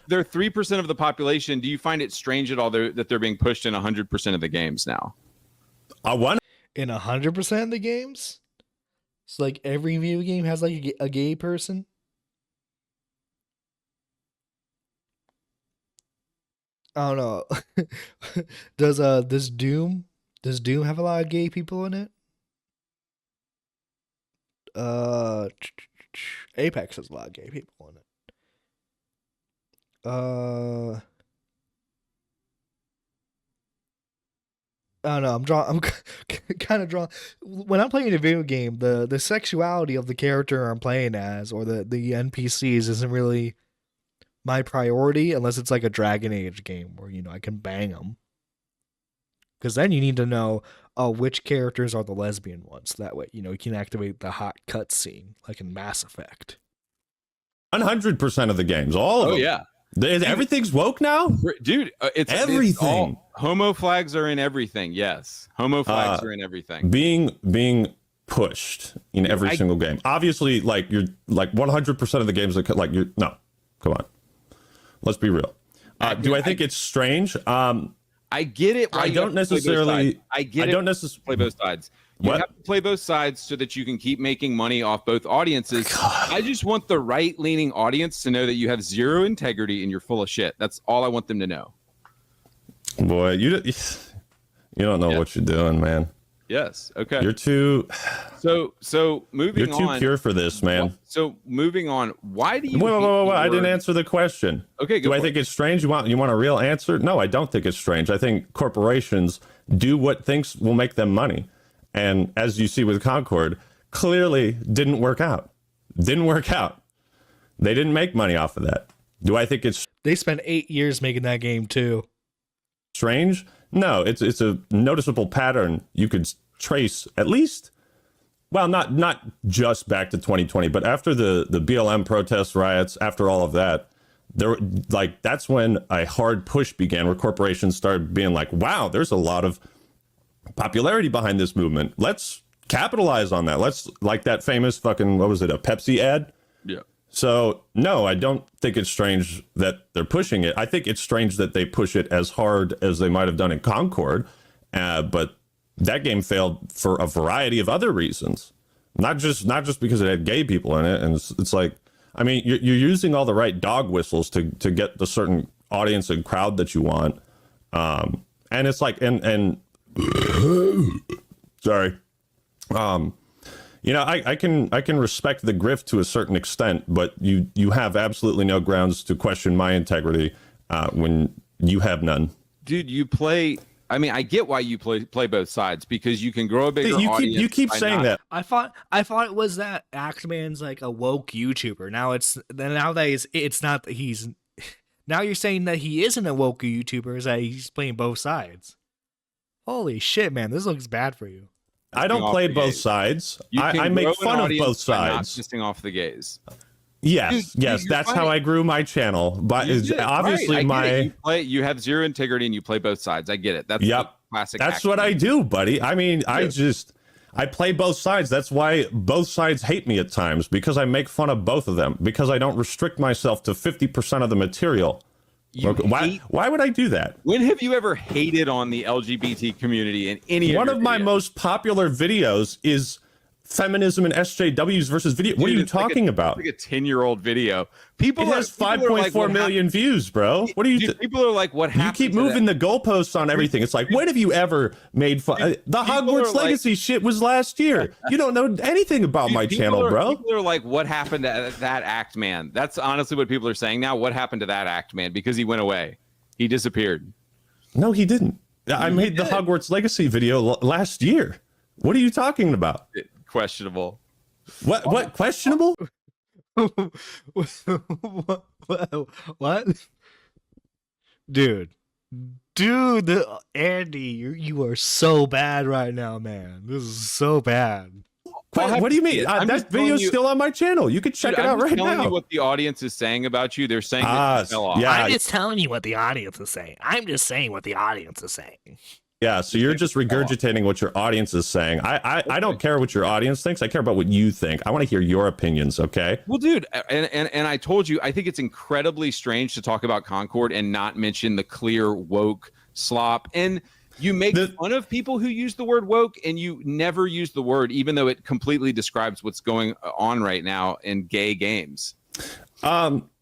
S2: They're 3% of the population. Do you find it strange at all that they're being pushed in 100% of the games now?
S1: In 100% of the games? It's like every video game has like a gay person? I don't know. Does Doom have a lot of gay people in it? Apex has a lot of gay people in it. I don't know. I'm kind of drawn. When I'm playing a video game, the sexuality of the character I'm playing as or the NPCs isn't really my priority unless it's like a Dragon Age game where, I can bang them. Because then you need to know which characters are the lesbian ones. That way, you can activate the hot cutscene like in Mass Effect.
S3: 100% of the games, all of them. Oh, yeah. Everything's woke now?
S2: Dude, it's
S3: everything.
S2: It's Homo Flags are in everything, yes. Homo Flags are in everything.
S3: Being pushed in every single game. Obviously, like, you're like 100% of the games that like you're no. Come on. Let's be real. Do I think it's strange?
S2: I get it.
S3: I don't necessarily.
S2: I get it. I don't necessarily play both sides. You have to play both sides so that you can keep making money off both audiences. I just want the right-leaning audience to know that you have zero integrity and you're full of shit. That's all I want them to know.
S3: Boy, you don't know what you're doing, man.
S2: Yes. Okay.
S3: You're too.
S2: So moving
S3: You're too
S2: on.
S3: pure for this, man.
S2: So moving on. Why do you?
S3: Wait. I didn't answer the question.
S2: Okay.
S3: Do I think it's strange? You want a real answer? No, I don't think it's strange. I think corporations do what thinks will make them money, and as you see with Concord, clearly didn't work out. Didn't work out. They didn't make money off of that. Do I think it's
S1: They spent 8 years making that game too.
S3: strange? No, it's a noticeable pattern you could trace at least. Well, not just back to 2020, but after the BLM protests, riots, after all of that, that's when a hard push began where corporations started being like, wow, there's a lot of popularity behind this movement. Let's capitalize on that. Let's, like that famous fucking, what was it, a Pepsi ad?
S2: Yeah.
S3: So, no, I don't think it's strange that they're pushing it. I think it's strange that they push it as hard as they might have done in Concord, but that game failed for a variety of other reasons, not just because it had gay people in it. And it's like, I mean, you're using all the right dog whistles to get the certain audience and crowd that you want. And it's like, and sorry. You know, I can respect the grift to a certain extent, but you have absolutely no grounds to question my integrity when you have none.
S2: Dude, you play. I mean, I get why you play both sides, because you can grow a bigger audience.
S3: You keep saying that.
S1: I thought it was that Actman's like a woke YouTuber. Now it's not that he's. Now you're saying that he isn't a woke YouTuber, is that he's playing both sides. Holy shit, man, this looks bad for you.
S3: I don't play both sides. I make fun of both sides.
S2: Not pissing off the gays.
S3: Yes, that's how I grew my channel. But obviously
S2: right. You have zero integrity and you play both sides. I get it. That's classic.
S3: That's what I do, buddy. I mean, I play both sides. That's why both sides hate me at times, because I make fun of both of them, because I don't restrict myself to 50% of the material. Why would I do that?
S2: When have you ever hated on the LGBT community in any
S3: one of my most popular videos is feminism and SJWs versus video. What are you talking about?
S2: It's like a 10-year-old video. It has
S3: 5.4 million views, bro. What are you?
S2: People are like, what happened?
S3: You keep moving the goalposts on everything. It's like, when have you ever made fun? The Hogwarts Legacy shit was last year. You don't know anything about my channel, bro.
S2: People are like, what happened to that act man? That's honestly what people are saying now. What happened to that act man? Because he went away. He disappeared.
S3: No, he didn't. I made the Hogwarts Legacy video last year. What are you talking about?
S2: Questionable.
S3: What questionable?
S1: What? Dude, Andy, you are so bad right now, man. This is so bad.
S3: What do you mean? That video's still on my channel. You can check it out right now.
S2: I'm telling you what the audience is saying about you. They're saying that you fell off.
S3: Yeah.
S1: I'm just telling you what the audience is saying. I'm just saying what the audience is saying.
S3: Yeah, so you're just regurgitating what your audience is saying. I don't care what your audience thinks. I care about what you think. I want to hear your opinions, okay?
S2: Well, dude, and I told you, I think it's incredibly strange to talk about Concord and not mention the clear woke slop. And you make fun of people who use the word woke, and you never use the word, even though it completely describes what's going on right now in gay games.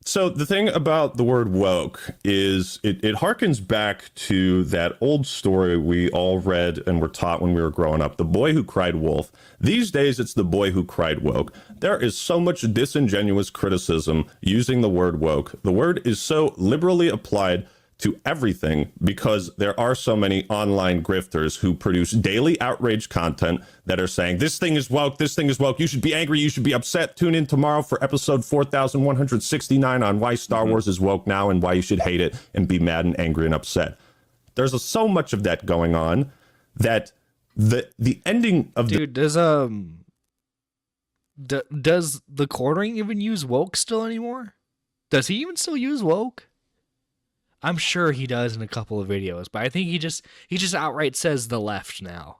S3: So the thing about the word woke is it harkens back to that old story we all read and were taught when we were growing up, the boy who cried wolf. These days, it's the boy who cried woke. There is so much disingenuous criticism using the word woke. The word is so liberally applied to everything because there are so many online grifters who produce daily outrage content that are saying, this thing is woke, you should be angry, you should be upset. Tune in tomorrow for episode 4169 on why Star Wars is woke now and why you should hate it and be mad and angry and upset. There's so much of that going on that the ending of
S1: does the quartering even use woke still anymore? Does he even still use woke? I'm sure he does in a couple of videos, but I think he just outright says the left now.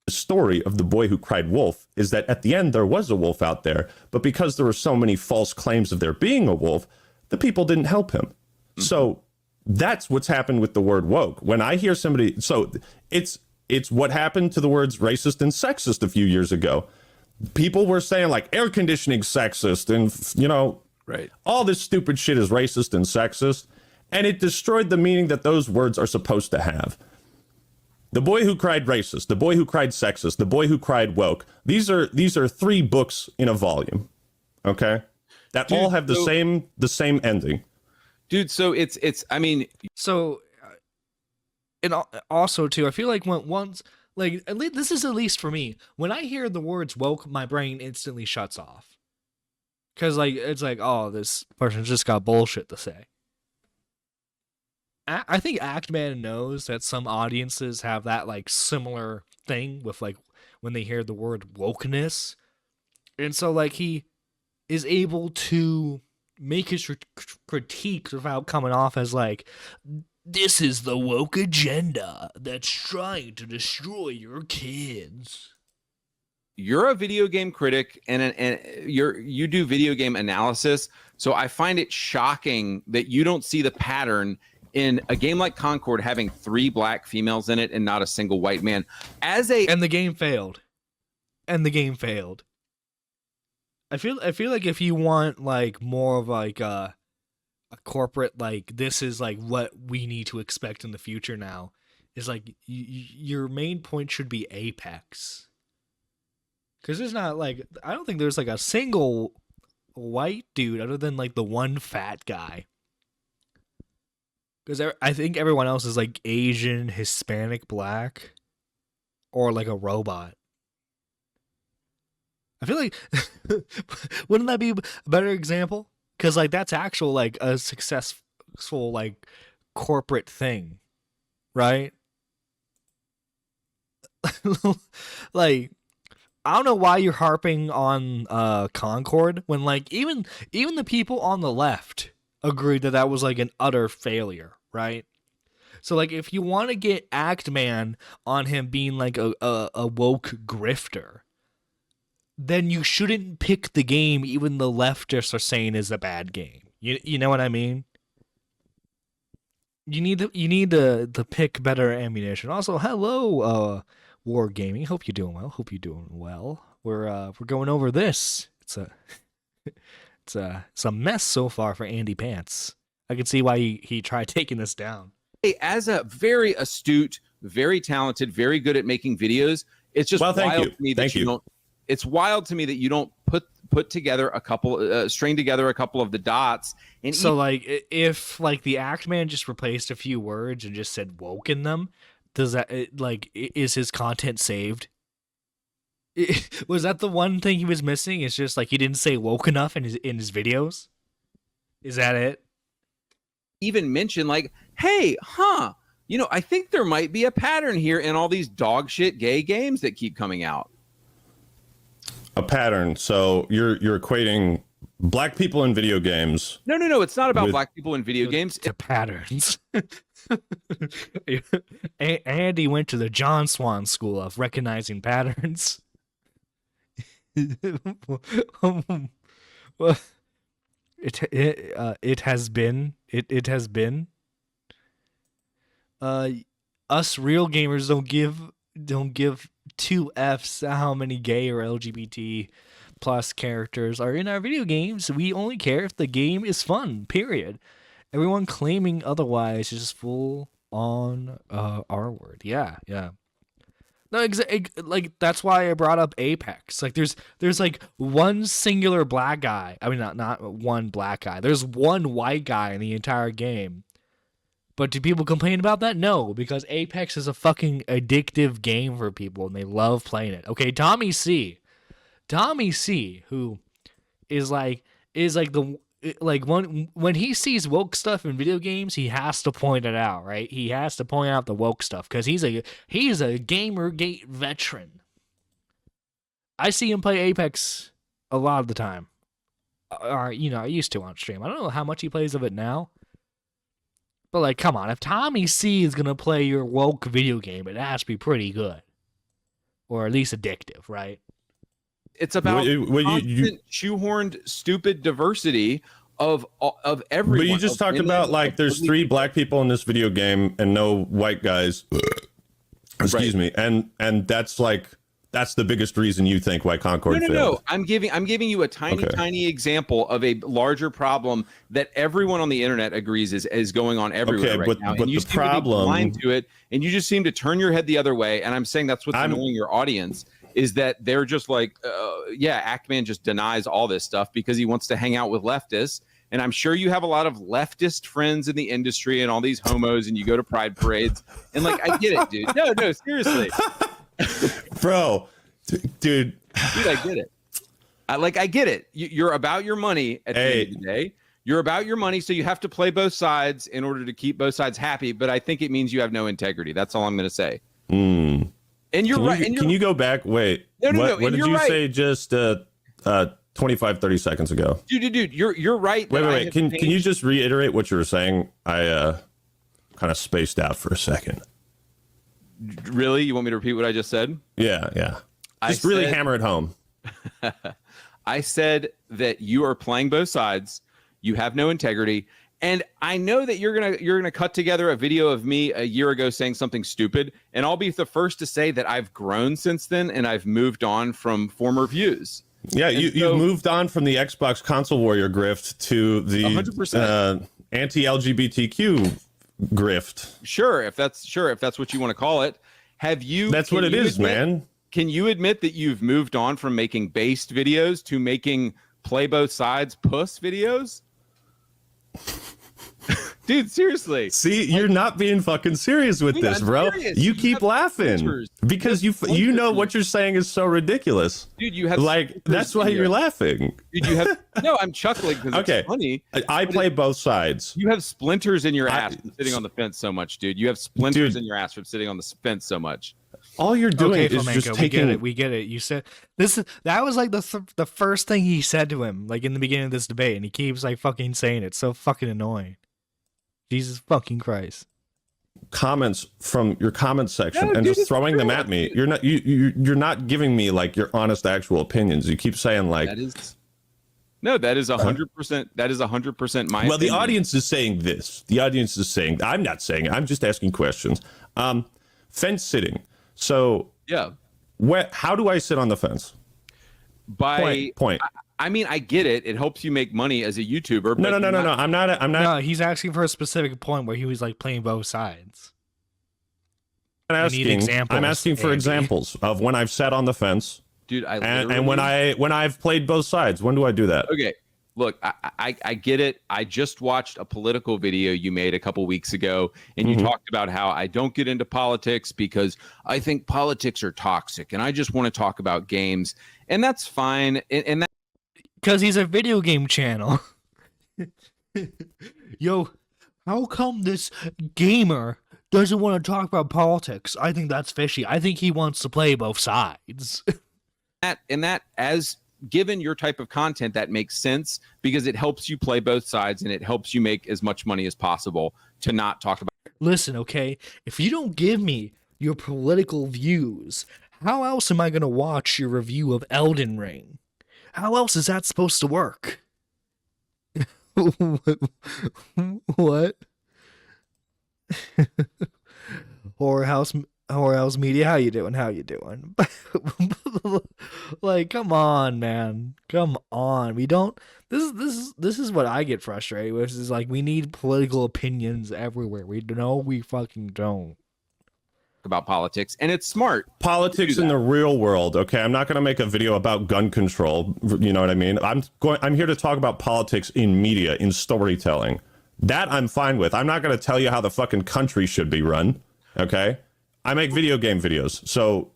S3: The story of the boy who cried wolf is that at the end there was a wolf out there, but because there were so many false claims of there being a wolf, the people didn't help him. Mm-hmm. So that's what's happened with the word woke. When I hear somebody, so it's what happened to the words racist and sexist a few years ago. People were saying like air conditioning sexist and,
S2: right,
S3: all this stupid shit is racist and sexist. And it destroyed the meaning that those words are supposed to have. The Boy Who Cried Racist, The Boy Who Cried Sexist, The Boy Who Cried Woke. These are 3 books in a volume, okay? That all have the same ending.
S2: Dude, so it's I mean,
S1: so and also too, I feel like once like at least this is at least for me, when I hear the words woke, my brain instantly shuts off. Cause like it's like, oh, this person's just got bullshit to say. I think Actman knows that some audiences have that like similar thing with like when they hear the word wokeness, and so like he is able to make his critique without coming off as like, this is the woke agenda that's trying to destroy your kids.
S2: You're a video game critic and you do video game analysis, so I find it shocking that you don't see the pattern in a game like Concord having 3 black females in it and not a single white man.
S1: And the game failed. I feel like if you want like more of like a corporate, like this is like what we need to expect in the future now, is like your main point should be Apex. Because there's not like, I don't think there's like a single white dude other than like the one fat guy. Because I think everyone else is like Asian, Hispanic, black, or like a robot. I feel like, wouldn't that be a better example? Because like that's actual like a successful like corporate thing, right? Like, I don't know why you're harping on Concord when like even the people on the left agreed that that was like an utter failure, right? So like if you want to get Actman on him being like a woke grifter, then you shouldn't pick the game even the leftists are saying is a bad game. You know what I mean? You need to pick better ammunition. Also, hello, War Gaming. Hope you're doing well. We're going over this. It's a mess so far for AndyPants. I can see why he tried taking this down.
S2: Hey, as a very astute, very talented, very good at making videos, it's just wild to me that you don't. It's wild to me that you don't put together a couple, string together a couple of the dots. And
S1: so like if like the Actman just replaced a few words and just said woke in them, does that like is his content saved? Was that the one thing he was missing? It's just like he didn't say woke enough in his videos. Is that it?
S2: Even mention like, hey, I think there might be a pattern here in all these dog shit gay games that keep coming out.
S3: A pattern. So you're equating black people in video games.
S2: No. It's not about black people in video games.
S1: To patterns. Andy went to the John Swan School of recognizing patterns. Well, it has been. Us real gamers don't give 2 F's how many gay or LGBT plus characters are in our video games. We only care if the game is fun, period. Everyone claiming otherwise is just full on R word. Yeah. No, like that's why I brought up Apex. Like there's like one singular black guy. I mean not one black guy. There's one white guy in the entire game. But do people complain about that? No, because Apex is a fucking addictive game for people and they love playing it. Okay, Tommy C, who is like when he sees woke stuff in video games, he has to point it out, right? He has to point out the woke stuff because he's a Gamergate veteran. I see him play Apex a lot of the time. Or I used to on stream. I don't know how much he plays of it now. But like, come on, if Tommy C is gonna play your woke video game, it has to be pretty good, or at least addictive, right?
S2: It's about constant shoehorned, stupid diversity of everyone.
S3: But you just talked about like there's 3 black people in this video game and no white guys. Excuse me, and that's like that's the biggest reason you think why Concord failed.
S2: No. I'm giving you a tiny example of a larger problem that everyone on the internet agrees is going on everywhere right now.
S3: But
S2: and you
S3: the
S2: seem
S3: problem,
S2: to be blind to it, and you just seem to turn your head the other way. And I'm saying that's what's annoying your audience, is that they're just like, Actman just denies all this stuff because he wants to hang out with leftists. And I'm sure you have a lot of leftist friends in the industry and all these homos, and you go to pride parades. And like, I get it, dude. No, seriously.
S3: Bro, dude,
S2: I get it. I get it. You're about your money at the end of the day. You're about your money, so you have to play both sides in order to keep both sides happy. But I think it means you have no integrity. That's all I'm going to say.
S3: And
S2: you're right.
S3: Can you go back? Wait.
S2: No.
S3: What did you say just 25, 30 seconds ago?
S2: Dude, you're right.
S3: Wait. Can you just reiterate what you were saying? I kind of spaced out for a second.
S2: Really? You want me to repeat what I just said?
S3: Yeah. Just really hammer it home.
S2: I said that you are playing both sides. You have no integrity. And I know that you're gonna cut together a video of me a year ago saying something stupid, and I'll be the first to say that I've grown since then and I've moved on from former views.
S3: Yeah, you've moved on from the Xbox console warrior grift to the 100% anti-LGBTQ grift.
S2: Sure, if that's what you want to call it.
S3: That's what it is, man.
S2: Can you admit that you've moved on from making based videos to making play both sides puss videos? Dude, seriously.
S3: See, you're not being fucking serious with this, bro.
S2: Serious.
S3: You keep laughing because you know what you're saying is so ridiculous.
S2: Dude, you have
S3: that's why you're laughing.
S2: Dude, you have I'm chuckling because it's funny.
S3: I play both sides.
S2: You have splinters in your ass from sitting on the fence so much, dude. You have splinters in your ass from sitting on the fence so much.
S3: All you're doing is
S1: Flamenco,
S3: just taking.
S1: We get it. You said that was like the first thing he said to him, like in the beginning of this debate, and he keeps like fucking saying it. So fucking annoying. Jesus fucking Christ.
S3: Comments from your comment section and just throwing them at me. You're not giving me like your honest actual opinions. You keep saying like
S2: that is 100%. That is 100% my.
S3: Well,
S2: opinion.
S3: the audience is saying this. The audience is saying. I'm not saying it. I'm just asking questions. Fence sitting. So
S2: yeah,
S3: how do I sit on the fence?
S2: By
S3: point.
S2: I mean, I get it. It helps you make money as a YouTuber.
S3: No. I'm not.
S1: No, he's asking for a specific point where he was like playing both sides.
S3: I'm asking for examples of when I've sat on the fence,
S2: dude.
S3: And when I've played both sides. When do I do that?
S2: Okay, look, I get it. I just watched a political video you made a couple weeks ago, and you talked about how I don't get into politics because I think politics are toxic, and I just want to talk about games, and that's fine. And that.
S1: Because he's a video game channel. Yo, how come this gamer doesn't want to talk about politics? I think that's fishy. I think he wants to play both sides.
S2: that as given your type of content, that makes sense because it helps you play both sides and it helps you make as much money as possible to not talk about.
S1: Listen, okay, if you don't give me your political views, how else am I going to watch your review of Elden Ring? How else is that supposed to work? What? Horror House Media, how you doing? Like, come on, man. Come on. We don't this is what I get frustrated with, is like we need political opinions everywhere. We fucking don't.
S2: About politics, and it's smart.
S3: Politics in the real world. Okay, I'm not going to make a video about gun control. You know what I mean? I'm here to talk about politics in media, in storytelling. That I'm fine with. I'm not going to tell you how the fucking country should be run. Okay, I make video game videos. So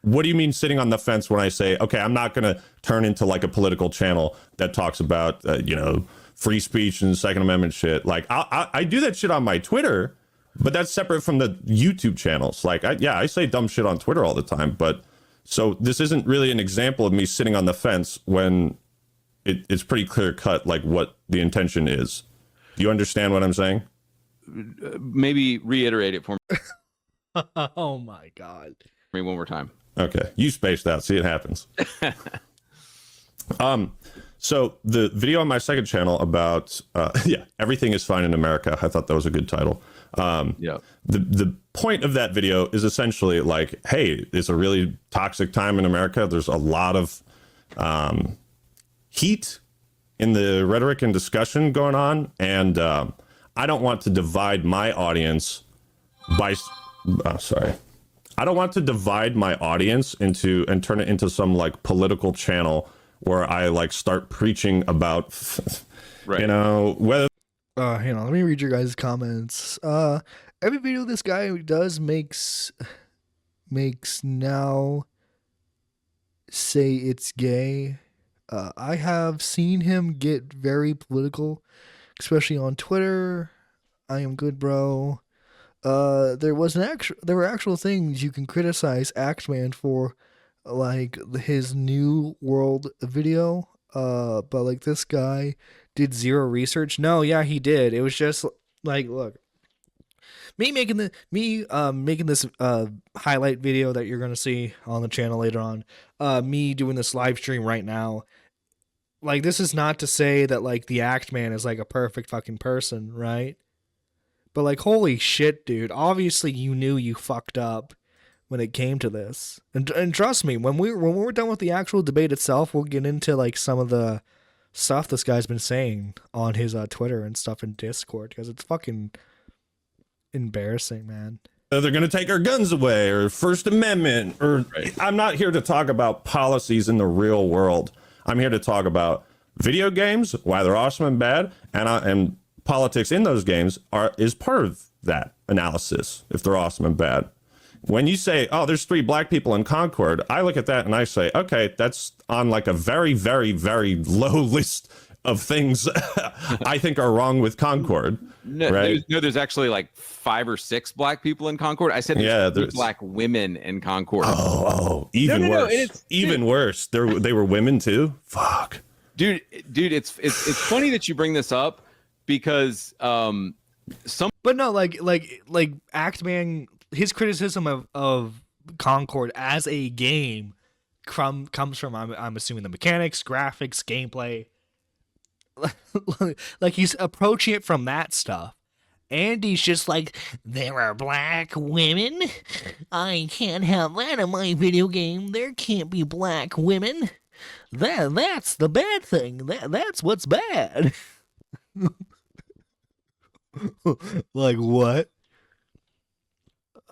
S3: what do you mean sitting on the fence when I say, okay, I'm not going to turn into like a political channel that talks about free speech and Second Amendment shit? Like I do that shit on my Twitter. But that's separate from the YouTube channels. Like, I say dumb shit on Twitter all the time. But so this isn't really an example of me sitting on the fence when it's pretty clear cut, like what the intention is. Do you understand what I'm saying?
S2: Maybe reiterate it for me.
S1: Oh my God.
S2: One more time.
S3: Okay. You spaced out. See, it happens. So the video on my second channel about, everything is fine in America. I thought that was a good title.
S2: Yeah.
S3: The point of that video is essentially like, hey, it's a really toxic time in America. There's a lot of heat in the rhetoric and discussion going on, and I don't want to divide my audience by I don't want to divide my audience into and turn it into some like political channel where I like start preaching about
S2: Right.
S3: you know, whether
S1: hang on, let me read your guys' comments. Every video this guy does makes now say it's gay. I have seen him get very political, especially on Twitter. I am good, bro. There were actual things you can criticize Axeman for, like his New World video. But like this guy did zero research. No, yeah, he did. It was just like, look, making this highlight video that you're gonna see on the channel later on. Me doing this live stream right now. Like, this is not to say that like the Axeman is like a perfect fucking person, right? But like, holy shit, dude. Obviously you knew you fucked up when it came to this. And trust me, when we're done with the actual debate itself, we'll get into like some of the stuff this guy's been saying on his Twitter and stuff in Discord, because it's fucking embarrassing, man.
S3: they're going to take our guns away or First Amendment or right. I'm not here to talk about policies in the real world. I'm here to talk about video games, why they're awesome and bad, and politics in those games is part of that analysis if they're awesome and bad. When you say, oh, there's 3 black people in Concord, I look at that and I say, okay, that's on like a very, very, very low list of things I think are wrong with Concord.
S2: No,
S3: right?
S2: there's actually like 5 or 6 black people in Concord. I said there's black women in Concord.
S3: Oh, even worse. Even worse. They were women too? Fuck.
S2: Dude, it's funny that you bring this up because
S1: But no, like Actman, his criticism of Concord as a game comes from I'm assuming the mechanics, graphics, gameplay. Like he's approaching it from that stuff. Andy's just like, there are black women. I can't have that in my video game. There can't be black women. That's the bad thing. That's what's bad. Like, what?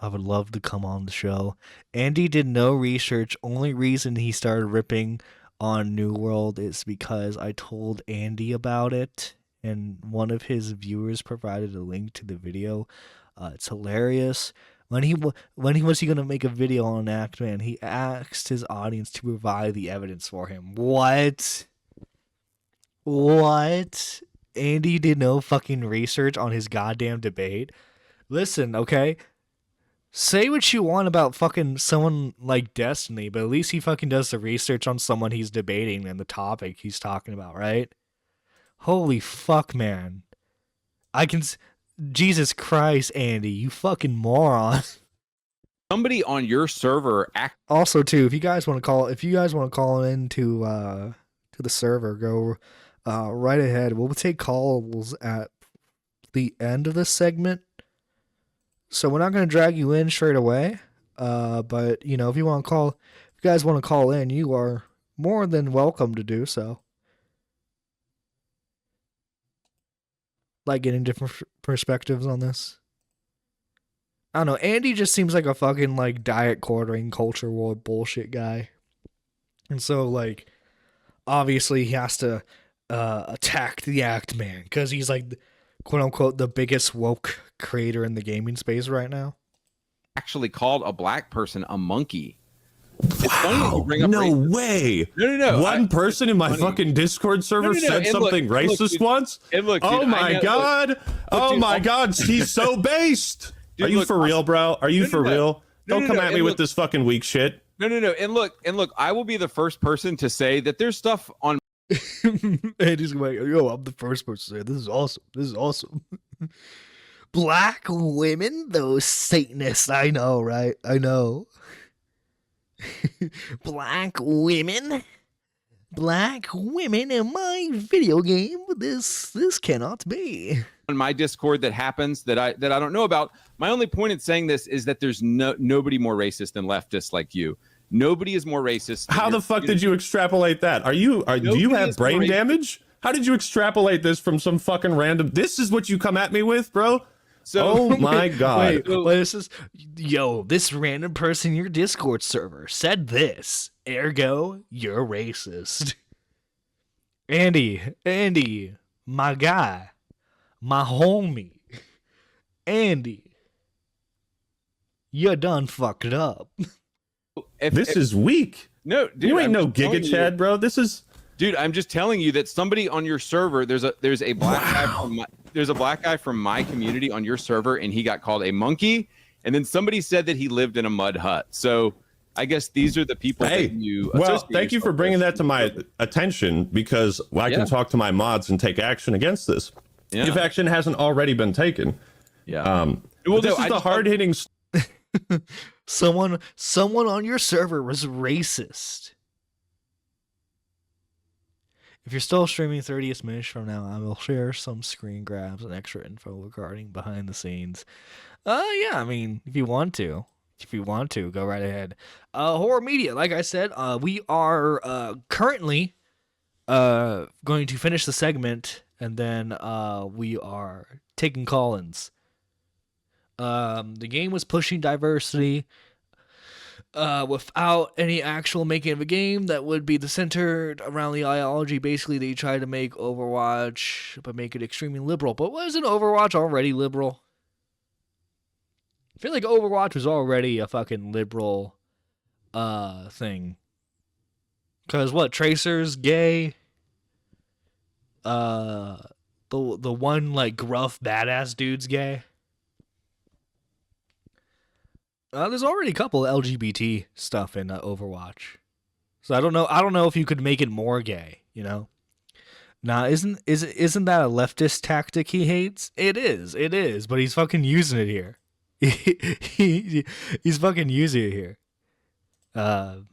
S1: I would love to come on the show. Andy did no research. Only reason he started ripping on New World is because I told Andy about it, and one of his viewers provided a link to the video. It's hilarious. When he was gonna make a video on Actman, he asked his audience to provide the evidence for him. What? Andy did no fucking research on his goddamn debate. Listen, okay? Say what you want about fucking someone like Destiny, but at least he fucking does the research on someone he's debating and the topic he's talking about, right? Holy fuck, man. Jesus Christ, Andy, you fucking moron.
S2: Somebody on your server
S1: Also, too, if you guys want to call in to the server, go right ahead. We'll take calls at the end of this segment. So we're not going to drag you in straight away. But, you know, if you guys want to call in, you are more than welcome to do so. Like getting different perspectives on this. I don't know. Andy just seems like a fucking like diet quartering culture war bullshit guy. And so like, obviously he has to attack the Actman because he's like, quote unquote, the biggest woke creator in the gaming space right now.
S2: Actually called a black person a monkey.
S3: It's funny that you bring up racism. Way. No. One person in my fucking Discord server said something racist once. Oh my god. Oh my god. He's so based. Are you for real, bro? Are you for real? Don't come at me with this fucking weak shit.
S2: No. And look, I will be the first person to say that there's stuff on
S1: and he's like, yo, I'm the first person to say this is awesome. Black women, those Satanists. I know, right? I know. Black women? black women in my video game. This cannot be.
S2: On my Discord that happens that I don't know about. My only point in saying this is that there's nobody more racist than leftists like you. Nobody is more racist.
S3: How the fuck did you extrapolate that? Do you have brain damage? How did you extrapolate this from some fucking random? This is what you come at me with, bro?
S2: So,
S3: oh my God.
S1: This random person in your Discord server said this, ergo, you're racist. Andy, my guy, my homie, Andy, you done fucked up.
S3: This is weak.
S2: No, dude,
S3: you ain't no Giga Chad, bro. This is...
S2: Dude, I'm just telling you that somebody on your server, there's a black guy from my community on your server, and he got called a monkey, and then somebody said that he lived in a mud hut. So I guess these are the people that you.
S3: Well, thank you for bringing that to my attention, because I can talk to my mods and take action against this if action hasn't already been taken.
S2: Yeah.
S3: Well, this is the hard hitting.
S1: Someone on your server was racist. If you're still streaming 30 minutes from now, I will share some screen grabs and extra info regarding behind the scenes. Yeah, I mean, if you want to, go right ahead. Horror media, like I said, we are currently going to finish the segment, and then we are taking call-ins. The game was pushing diversity without any actual making of a game that would be centered around the ideology. Basically, they tried to make Overwatch, but make it extremely liberal. But wasn't Overwatch already liberal? I feel like Overwatch was already a fucking liberal thing. Because what, Tracer's gay? The one like gruff badass dude's gay? There's already a couple of LGBT stuff in Overwatch, so I don't know if you could make it more gay. You know, nah, isn't that a leftist tactic he hates? It is, but he's fucking using it here. He's fucking using it here. What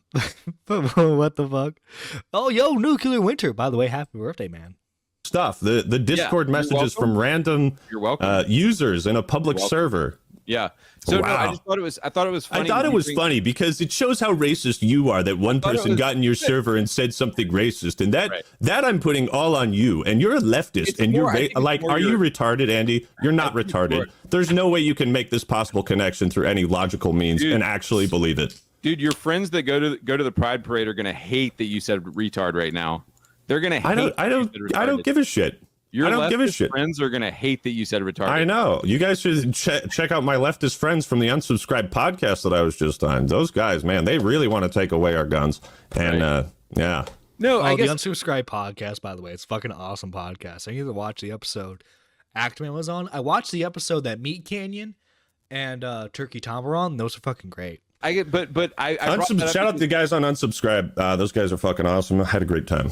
S1: the fuck? Oh, yo, Nuclear Winter. By the way, happy birthday, man.
S3: Stuff. The Discord messages from random users in a public server.
S2: Yeah. So wow. No, I thought it was funny.
S3: I thought it was funny because it shows how racist you are that one person got in your server and said something racist, and that I'm putting all on you. And you're a leftist, and you're like, are you retarded, Andy? You're not retarded. There's no way you can make this possible connection through any logical means and actually believe it.
S2: Dude, your friends that go to the Pride Parade are gonna hate that you said retard right now. They're gonna hate.
S3: I don't give a shit.
S2: Your
S3: I don't give a shit.
S2: Friends are gonna hate that you said retarded.
S3: I know. You guys should check out my leftist friends from the unsubscribed podcast that I was just on. Those guys, man, they really want to take away our guns. And yeah.
S1: No, I guess the unsubscribed podcast, by the way, it's a fucking awesome podcast. I need to watch the episode Actman was on. I watched the episode that Meat Canyon and Turkey Tom were on. Those are fucking great.
S3: Shout out to the guys on unsubscribe. Those guys are fucking awesome. I had a great time,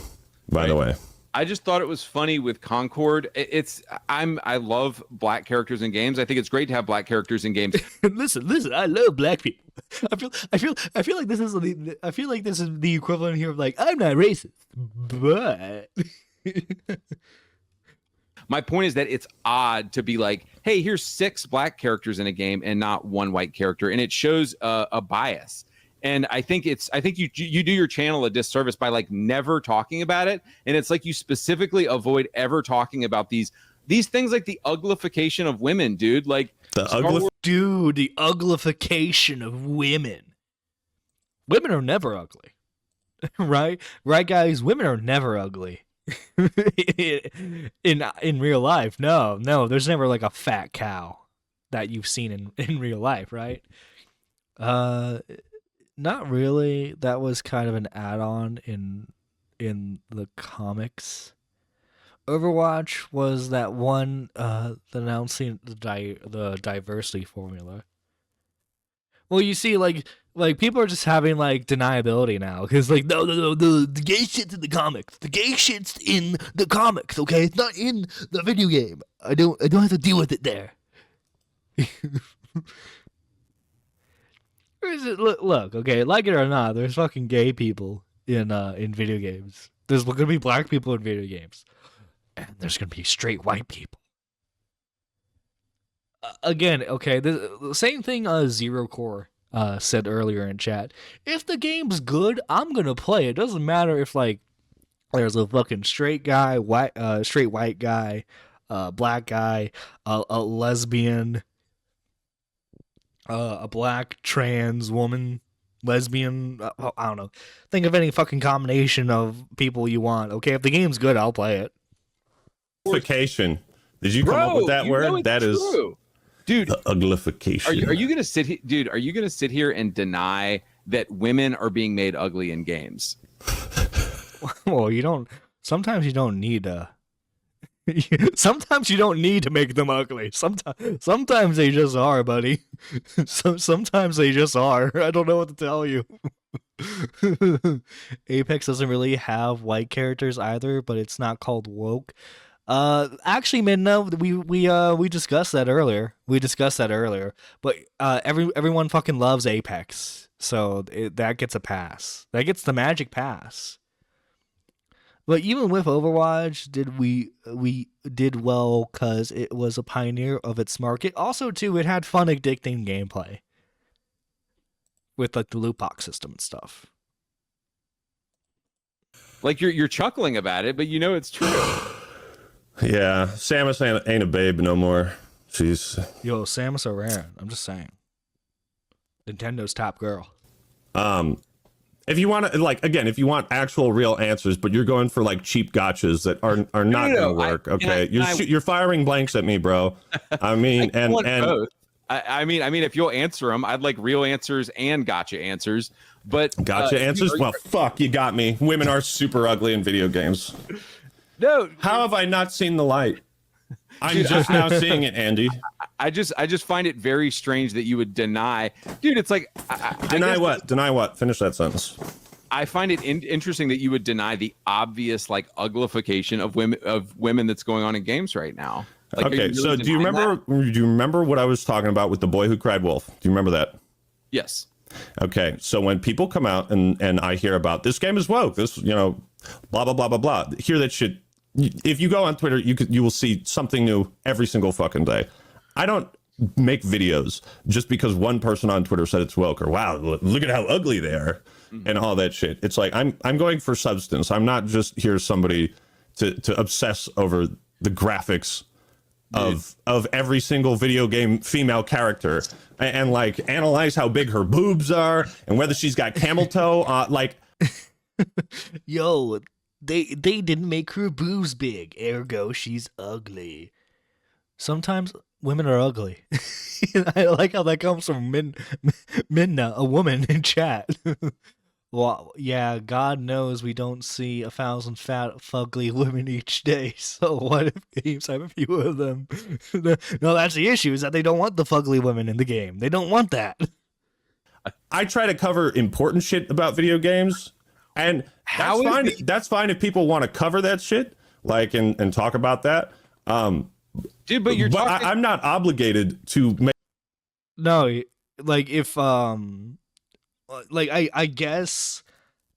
S3: by the way.
S2: I just thought it was funny with Concord. I love black characters in games. I think it's great to have black characters in games.
S1: listen, I love black people. I feel like this is the equivalent here of like, I'm not racist, but
S2: my point is that it's odd to be like, hey, here's 6 black characters in a game and not 1 white character, and it shows a bias. And I think you do your channel a disservice by like never talking about it. And it's like you specifically avoid ever talking about these things like the uglification of women, dude. Like
S1: the uglification of women. Women are never ugly. Right, guys? Women are never ugly. in real life. No, there's never like a fat cow that you've seen in real life, right? Not really. That was kind of an add-on in the comics. Overwatch was that one announcing the diversity formula. Well, you see, like people are just having like deniability now because like no, the gay shit's in the comics. The gay shit's in the comics. Okay, it's not in the video game. I don't have to deal with it there. Look, okay, like it or not, there's fucking gay people in video games. There's going to be black people in video games, and there's going to be straight white people. Again, okay, the same thing Zero Core said earlier in chat. If the game's good, I'm going to play. It doesn't matter if, like, there's a fucking straight guy, straight white guy, black guy, a lesbian, a black trans woman, lesbian. I don't know. Think of any fucking combination of people you want. Okay, if the game's good, I'll play it.
S3: Uglification. Did you come up with that word? That
S2: true.
S3: Is,
S2: dude.
S3: Uglification.
S2: Are you gonna sit here, dude? Are you gonna sit here and deny that women are being made ugly in games?
S1: Well, you don't. Sometimes you don't need to. Sometimes you don't need to make them ugly. Sometimes they just are, buddy. Sometimes they just are. I don't know what to tell you. Apex doesn't really have white characters either, but it's not called woke. Actually, man, no, we discussed that earlier. But everyone fucking loves Apex, so that gets a pass. That gets the magic pass. But even with Overwatch, we did well because it was a pioneer of its market. Also, too, it had fun, addicting gameplay with like the loot box system and stuff.
S2: Like you're chuckling about it, but you know it's true.
S3: Yeah, Samus ain't a babe no more. She's
S1: Samus Aran. I'm just saying, Nintendo's top girl.
S3: If you want to, like, again, if you want actual real answers, but you're going for like cheap gotchas that are not going to work. Okay, you're firing blanks at me, bro. I mean, and
S2: both. I mean, if you'll answer them, I'd like real answers and gotcha answers. But
S3: gotcha answers. Well, fuck, you got me. Women are super ugly in video games.
S2: No,
S3: how have I not seen the light? I'm just now seeing it, Andy.
S2: I just find it very strange that you would deny, dude. It's like
S3: deny what? Deny what? Finish that sentence.
S2: I find it interesting that you would deny the obvious like uglification of women that's going on in games right now. Like,
S3: okay, really so do you remember what I was talking about with the boy who cried wolf? Do you remember that?
S2: Yes.
S3: Okay, so when people come out and I hear about this game is woke, this blah blah blah blah blah, hear that shit. If you go on Twitter, you will see something new every single fucking day. I don't make videos just because one person on Twitter said it's woke or wow, look at how ugly they are and all that shit. It's like I'm going for substance. I'm not just here somebody to obsess over the graphics of every single video game female character and like analyze how big her boobs are and whether she's got camel toe. Like,
S1: yo. They didn't make her boobs big, ergo she's ugly. Sometimes women are ugly. I like how that comes from Minna, a woman in chat. Well, yeah, God knows we don't see 1,000 fat, fugly women each day. So what if games have a few of them? No, that's the issue, is that they don't want the fugly women in the game. They don't want that.
S3: I try to cover important shit about video games. And that's fine if people want to cover that shit, like and talk about that.
S2: Dude, but
S3: I'm not obligated to make.
S1: No, like if like I guess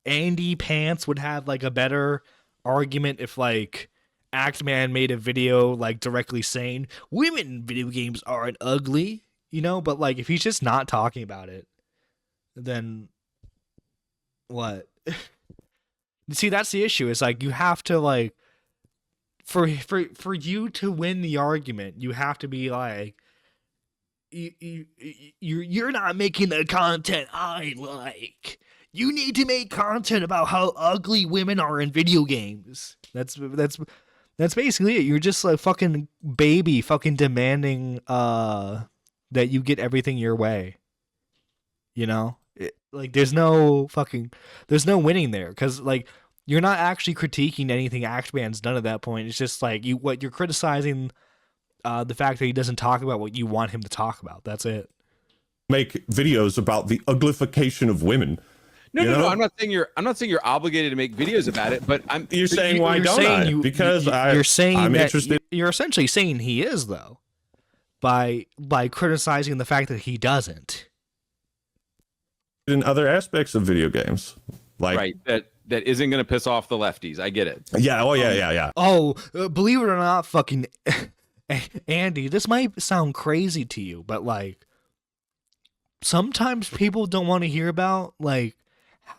S1: AndyPants would have like a better argument if like Actman made a video like directly saying women in video games aren't ugly, but like if he's just not talking about it, then what? See, that's the issue. It's like you have to like for you to win the argument, you have to be like you're not making the content I like. You need to make content about how ugly women are in video games. That's basically it. You're just like fucking baby fucking demanding that you get everything your way. Like there's no winning there because like you're not actually critiquing anything Actman's done at that point. It's just like you're criticizing the fact that he doesn't talk about what you want him to talk about. That's it.
S3: Make videos about the uglification of women.
S2: No. I'm not saying you're obligated to make videos about it, but
S3: you're saying why don't I? Because
S1: you're saying
S3: I'm
S1: that
S3: interested.
S1: You're essentially saying he is though by criticizing the fact that he doesn't.
S3: In other aspects of video games, like
S2: right that isn't going to piss off the lefties. I get it.
S3: Yeah. Oh yeah.
S1: Oh, believe it or not, fucking Andy, this might sound crazy to you, but like sometimes people don't want to hear about like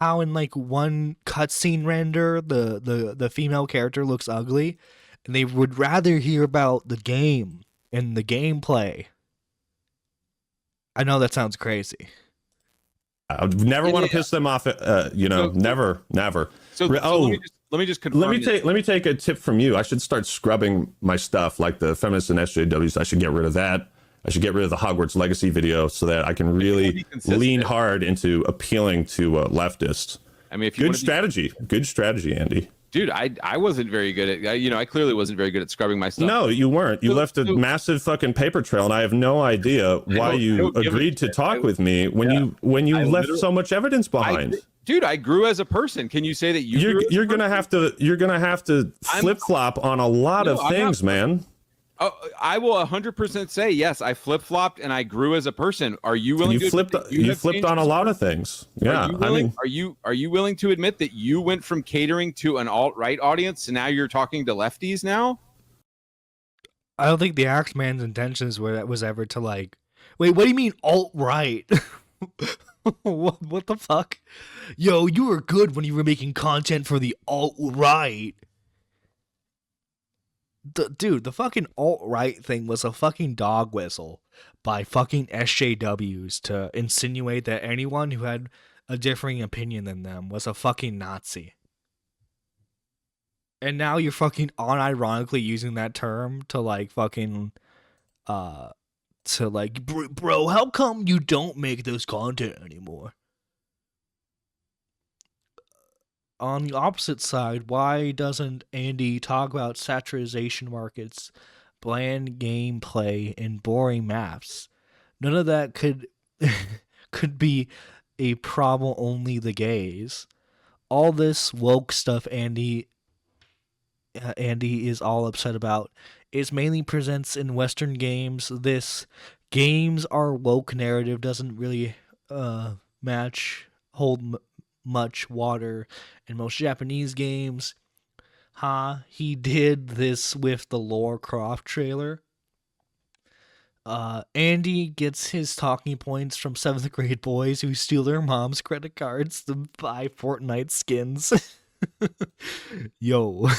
S1: how in like one cutscene render the female character looks ugly, and they would rather hear about the game and the gameplay. I know that sounds crazy.
S3: I would never want to piss them off. Never.
S2: So let me just confirm.
S3: Let me take a tip from you. I should start scrubbing my stuff, like the feminists and SJWs. I should get rid of that. I should get rid of the Hogwarts Legacy video so that I can really lean hard into appealing to leftists.
S2: I mean, if
S3: you good strategy, Andy.
S2: Dude, I wasn't very good at, I clearly wasn't very good at scrubbing my stuff.
S3: No, you weren't. You left a massive fucking paper trail, and I have no idea why you agreed to talk with me when you left so much evidence behind.
S2: Dude, I grew as a person. Can you say that you're
S3: gonna have to flip flop on a lot of things, man?
S2: Oh, I will 100% say yes. I flip flopped and I grew as a person. Are you willing?
S3: You flipped on a lot of things. Yeah,
S2: are you willing to admit that you went from catering to an alt-right audience to now you're talking to lefties now?
S1: I don't think the Axeman's intentions was ever to like. Wait, what do you mean alt-right? What the fuck? Yo, you were good when you were making content for the alt-right. Dude, the fucking alt-right thing was a fucking dog whistle by fucking SJWs to insinuate that anyone who had a differing opinion than them was a fucking Nazi. And now you're fucking unironically using that term to like fucking to like, bro, how come you don't make those content anymore? On the opposite side, why doesn't Andy talk about saturation markets, bland gameplay, and boring maps? None of that could be a problem only the gays. All this woke stuff Andy is all upset about is mainly presents in Western games. This games are woke narrative doesn't really hold much water in most Japanese games. He did this with the Lara Croft trailer. Andy gets his talking points from 7th grade boys who steal their mom's credit cards to buy Fortnite skins. Yo.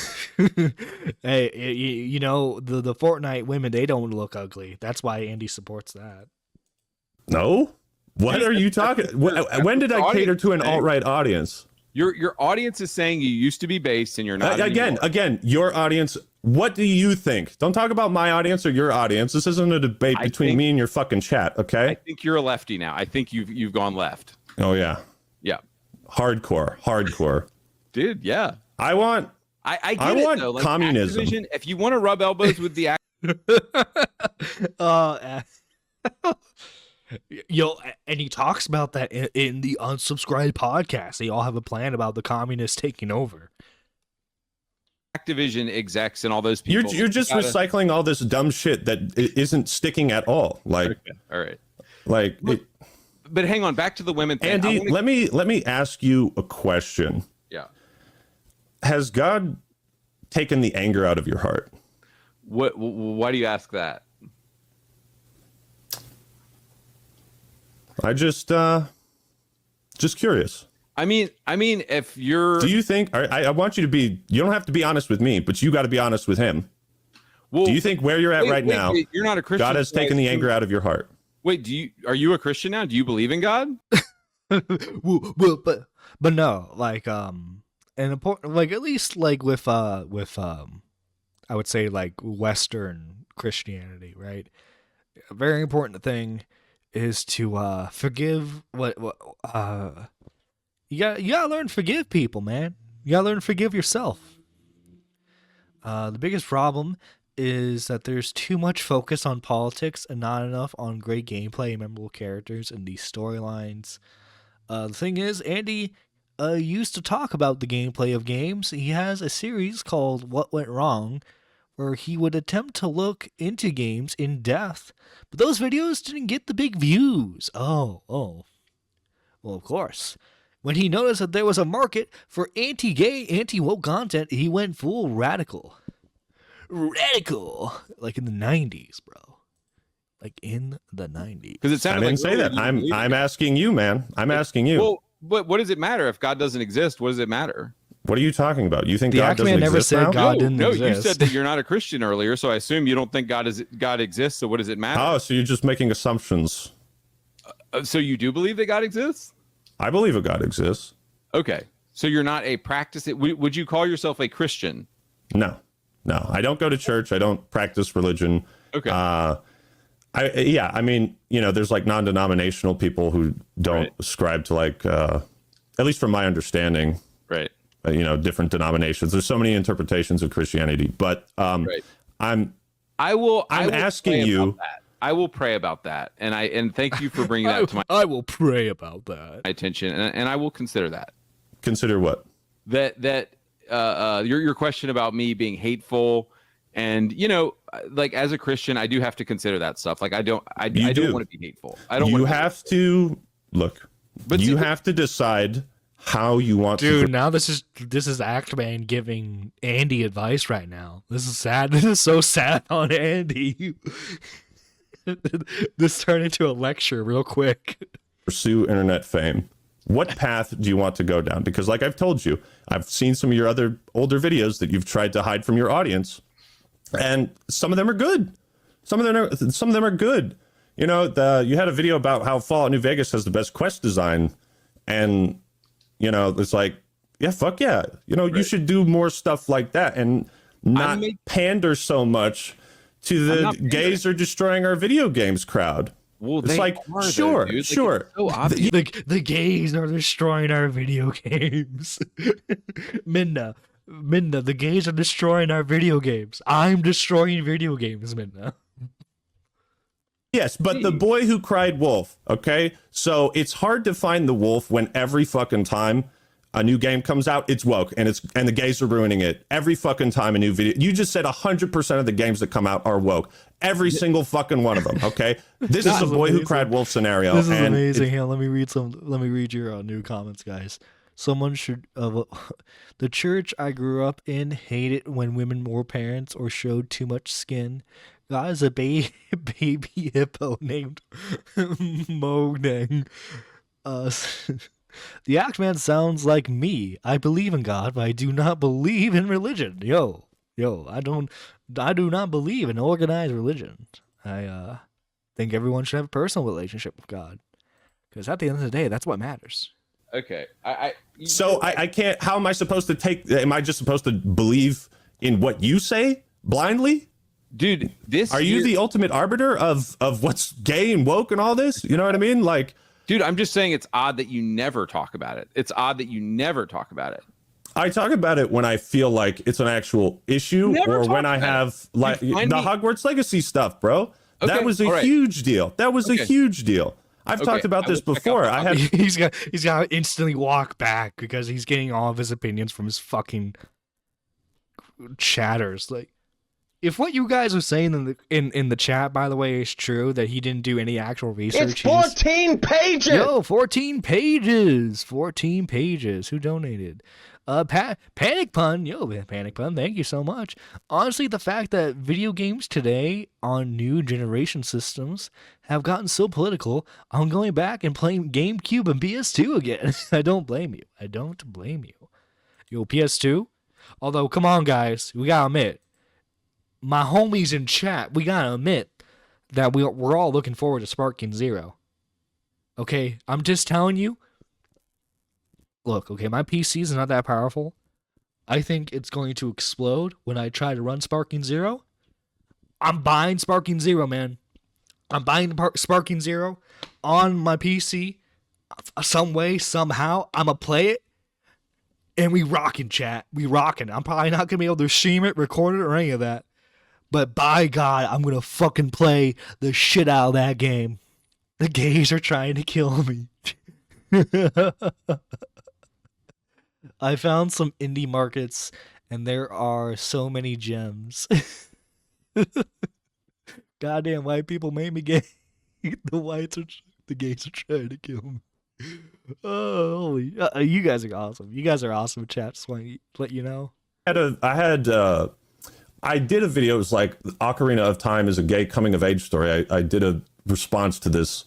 S1: Hey, you know, the Fortnite women, they don't look ugly. That's why Andy supports that.
S3: No? What are you talking? When did I cater to an alt-right audience?
S2: Your audience is saying you used to be based and you're not
S3: again, your audience. What do you think? Don't talk about my audience or your audience. This isn't a debate between me and your fucking chat, okay?
S2: I think you're a lefty now. I think you've gone left.
S3: Oh yeah.
S2: Yeah.
S3: Hardcore.
S2: Dude, yeah.
S3: I want
S2: like,
S3: communism.
S2: Activision, if you want to rub elbows with the
S1: Yo, and he talks about that in the Unsubscribed podcast. They all have a plan about the communists taking over.
S2: Activision execs and all those people.
S3: You're just recycling all this dumb shit that isn't sticking at all. Like,
S2: okay. All right.
S3: Like,
S2: but hang on, back to the women thing.
S3: Andy, let me ask you a question.
S2: Yeah.
S3: Has God taken the anger out of your heart?
S2: Why do you ask that?
S3: I just curious.
S2: I mean, if you're,
S3: do you think? I want you to be. You don't have to be honest with me, but you got to be honest with him. Well, do you think where you're at now,
S2: you're not a Christian?
S3: God has taken the anger out of your heart.
S2: Wait, are you a Christian now? Do you believe in God?
S1: well, but no, like an important, like at least like with I would say like Western Christianity, right? A very important thing is to forgive you gotta learn to forgive people, man. You gotta learn to forgive yourself. The biggest problem is that there's too much focus on politics and not enough on great gameplay and memorable characters and these storylines. The thing is, Andy used to talk about the gameplay of games. He has a series called What Went Wrong, where he would attempt to look into games in depth, but those videos didn't get the big views. Oh. Well, of course. When he noticed that there was a market for anti-gay, anti-woke content, he went full radical. Radical! Like in the 90s, bro. Like in the 90s.
S2: Because it
S3: I
S2: sounded
S3: didn't
S2: like
S3: say that. I'm asking you, man. I'm asking you.
S2: Well, but what does it matter if God doesn't exist? What does it matter?
S3: What are you talking about? You think
S1: The
S3: God doesn't
S1: Axeman never
S3: exist
S1: said
S3: now?
S1: God didn't
S2: no,
S1: exist.
S2: you said that you're not a Christian earlier, so I assume you don't think God exists. So what does it matter?
S3: Oh, so you're just making assumptions.
S2: So you do believe that God exists?
S3: I believe a God exists.
S2: Okay, so you're not a would you call yourself a Christian?
S3: No, I don't go to church. I don't practice religion.
S2: Okay.
S3: I mean, there's like non-denominational people who don't ascribe to like, at least from my understanding,
S2: right.
S3: Different denominations. There's so many interpretations of Christianity, but
S2: right.
S3: I'm
S2: asking
S3: you.
S2: I will pray about that, and thank you for bringing that to my
S1: I will pray about that.
S2: attention, and I will consider that.
S3: Consider what?
S2: That your question about me being hateful, and like as a Christian, I do have to consider that stuff. Like I don't want to be hateful. I don't.
S3: You have to look. But you have to decide how you want to.
S1: Dude, now this is Actman giving Andy advice right now. This is sad. This is so sad on Andy. This turned into a lecture real quick.
S3: Pursue internet fame. What path do you want to go down? Because like I've told you, I've seen some of your other older videos that you've tried to hide from your audience, and some of them are good. Some of them are good. You had a video about how Fallout New Vegas has the best quest design, and it's like, yeah, fuck yeah.
S2: Right.
S3: You should do more stuff like that and not pander so much to the gays are destroying our video games crowd.
S2: Well,
S3: it's like, sure.
S2: Like, so obvious.
S1: The gays are destroying our video games. Minna, the gays are destroying our video games. I'm destroying video games, Minna.
S3: Yes, but the boy who cried wolf, okay? So it's hard to find the wolf when every fucking time a new game comes out, it's woke, and the gays are ruining it. Every fucking time a new video. You just said 100% of the games that come out are woke. Every single fucking one of them, okay? This is a boy who cried wolf scenario.
S1: This is amazing. Here, let me read your new comments, guys. Someone should the church I grew up in hated when women wore parents or showed too much skin. God is a baby hippo named Mognang. The Axeman sounds like me. I believe in God, but I do not believe in religion. Yo, I do not believe in organized religion. I think everyone should have a personal relationship with God, because at the end of the day, that's what matters.
S2: Okay.
S3: I can't. How am I supposed to take? Am I just supposed to believe in what you say blindly?
S2: Dude,
S3: are you the ultimate arbiter of what's gay and woke and all this? You know what I mean? Like,
S2: dude, I'm just saying it's odd that you never talk about it. It's odd that you never talk about it.
S3: I talk about it when I feel like it's an actual issue, or when I have like the Hogwarts Legacy stuff, bro. Okay, that was a huge deal. That was a huge deal. I've talked about this before.
S1: He's got to instantly walk back because he's getting all of his opinions from his fucking chatters. Like, if what you guys are saying in the chat, by the way, is true, that he didn't do any actual research.
S4: It's 14 pages.
S1: Yo, 14 pages. 14 pages. Who donated? Panic Pun. Yo, Panic Pun. Thank you so much. Honestly, the fact that video games today on new generation systems have gotten so political, I'm going back and playing GameCube and PS2 again. I don't blame you. I don't blame you. Yo, PS2. Although, come on, guys, we gotta admit, my homies in chat, we gotta admit that we're all looking forward to Sparking Zero. Okay, I'm just telling you. Look, okay, my PC is not that powerful. I think it's going to explode when I try to run Sparking Zero. I'm buying Sparking Zero, man. I'm buying Sparking Zero on my PC. Some way, somehow, I'm going to play it. And we rockin', chat. We rockin'. I'm probably not going to be able to stream it, record it, or any of that. But by God, I'm going to fucking play the shit out of that game. The gays are trying to kill me. I found some indie markets, and there are so many gems. Goddamn white people made me gay. The gays are trying to kill me. Oh, holy! You guys are awesome. You guys are awesome, chat. Just want to let you know.
S3: I did a video. It was like Ocarina of Time is a gay coming of age story. I did a response to this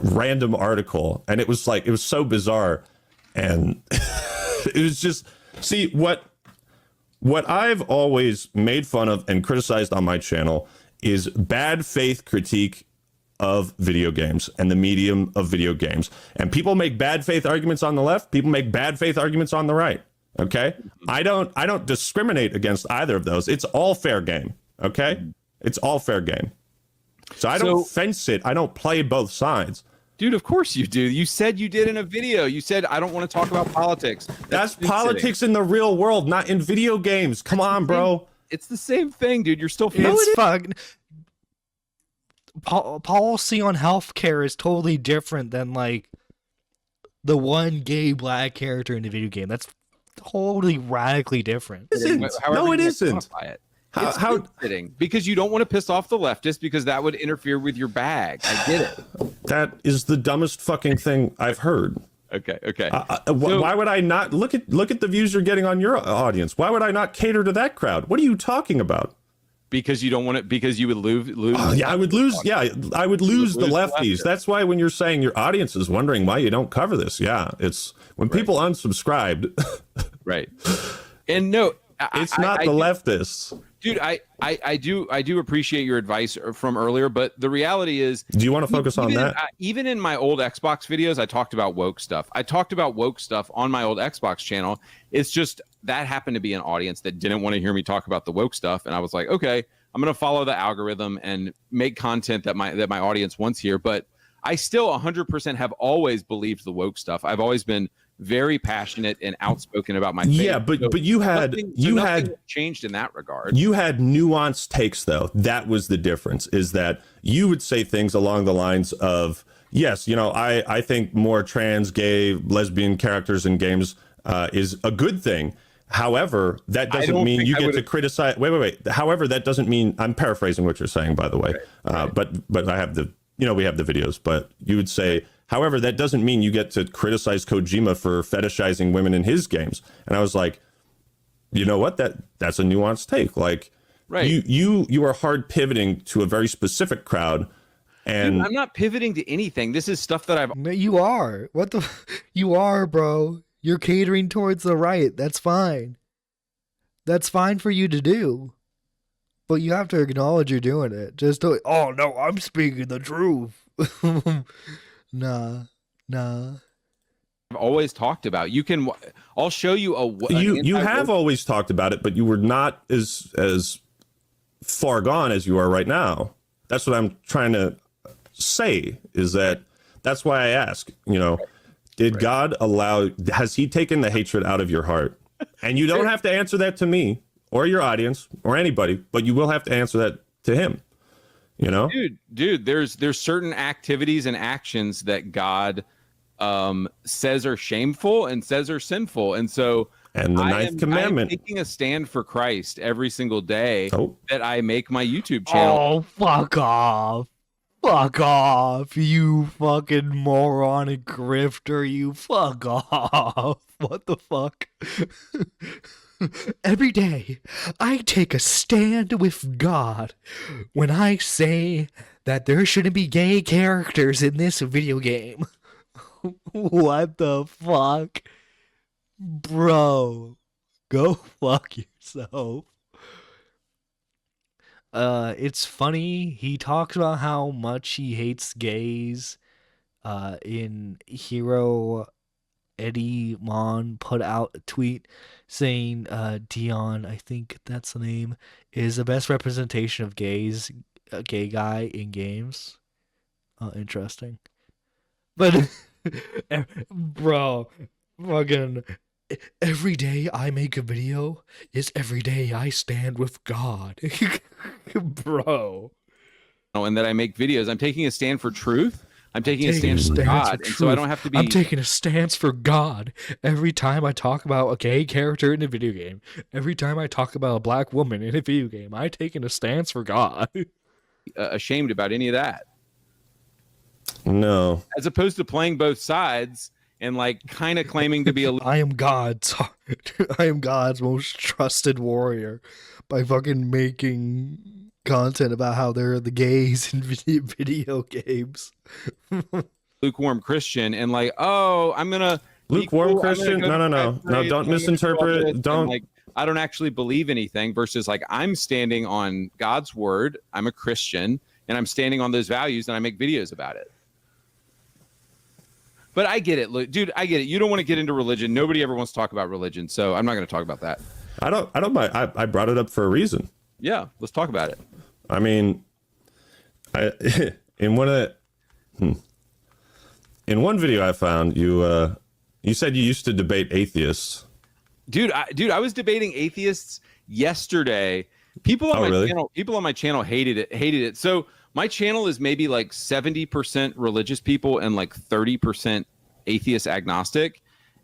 S3: random article, and it was so bizarre, and it was just see what I've always made fun of and criticized on my channel is bad faith critique of video games and the medium of video games. And people make bad faith arguments on the left, people make bad faith arguments on the right. Okay? I don't discriminate against either of those. It's all fair game. Okay? It's all fair game. So I don't fence it. I don't play both sides.
S2: Dude, of course you do. You said you did in a video. You said, I don't want to talk about politics.
S3: That's politics in the real world, not in video games. Come on, bro.
S2: It's the same thing, dude. You're still
S1: it's fun. Policy on healthcare is totally different than like the one gay black character in the video game. That's totally radically different.
S3: No, it isn't.
S2: How fitting because you don't want to piss off the leftists because that would interfere with your bag. I get it.
S3: That is the dumbest fucking thing I've heard.
S2: Okay.
S3: Why would I not look at the views you're getting on your audience? Why would I not cater to that crowd? What are you talking about?
S2: Because you don't want it. Because you would lose.
S3: I would lose. Yeah, I would lose the lefties. That's why when you're saying your audience is wondering why you don't cover this, yeah, it's when people unsubscribed.
S2: Right. And no,
S3: it's not the leftists.
S2: Dude, I do appreciate your advice from earlier, but the reality is,
S3: do you want to focus on that?
S2: Even in my old Xbox videos, I talked about woke stuff. I talked about woke stuff on my old Xbox channel. It's just that happened to be an audience that didn't want to hear me talk about the woke stuff, and I was like, okay, I'm going to follow the algorithm and make content that my audience wants here. But I still 100% have always believed the woke stuff. I've always been very passionate and outspoken about my faith.
S3: Yeah, but you had
S2: changed in that regard.
S3: You had nuanced takes though. That was the difference, is that you would say things along the lines of, yes, I think more trans, gay, lesbian characters in games is a good thing. However, that doesn't mean you get to criticize. Wait. However, that doesn't mean, I'm paraphrasing what you're saying, by the way. Right. But I have we have the videos, but you would say, however, that doesn't mean you get to criticize Kojima for fetishizing women in his games. And I was like, you know what? That's a nuanced take. Like, right. You are hard pivoting to a very specific crowd. And
S2: dude, I'm not pivoting to anything. This is stuff that I've.
S1: No, you are. You are, bro. You're catering towards the right. That's fine. That's fine for you to do. But you have to acknowledge you're doing it. Just do it. Oh no, I'm speaking the truth. Nah.
S2: I've always talked about. I'll show you
S3: you have always talked about it, but you were not as far gone as you are right now. That's what I'm trying to say. Is that's why I ask. Did God allow? Has He taken the hatred out of your heart? And you don't have to answer that to me or your audience or anybody, but you will have to answer that to Him.
S2: Dude, there's certain activities and actions that God says are shameful and says are sinful, and so
S3: the ninth commandment,
S2: I'm taking a stand for Christ every single day that I make my YouTube channel.
S1: Oh, fuck off, you fucking moron and grifter, you fuck off. What the fuck? Every day, I take a stand with God when I say that there shouldn't be gay characters in this video game. What the fuck? Bro, go fuck yourself. It's funny, he talks about how much he hates gays. In Hero, Eddie Mon put out a tweet saying Dion, I think that's the name, is the best representation of gays, a gay guy in games. Interesting. But bro, fucking every day I make a video is every day I stand with God. Bro.
S2: And that I make videos. I'm taking a stand for truth. I'm taking a stance for God, and so I don't have to be.
S1: I'm taking a stance for God every time I talk about a gay character in a video game. Every time I talk about a black woman in a video game, I'm taking a stance for God.
S2: Ashamed about any of that.
S3: No.
S2: As opposed to playing both sides and like kind of claiming to be a
S1: I am God's most trusted warrior by fucking making content about how they're the gays in video games.
S2: lukewarm Christian and like, oh, I'm gonna
S3: Lukewarm
S2: cool.
S3: Christian? No. Don't misinterpret. Don't.
S2: Like, I don't actually believe anything versus like I'm standing on God's word. I'm a Christian and I'm standing on those values and I make videos about it. But I get it, dude. I get it. You don't want to get into religion. Nobody ever wants to talk about religion, so I'm not going to talk about that.
S3: I don't mind. I brought it up for a reason.
S2: Yeah, let's talk about it.
S3: I mean, in one video I found, you said you used to debate atheists.
S2: Dude, I was debating atheists yesterday. People on my channel hated it. So my channel is maybe like 70% religious people and like 30% atheist agnostic.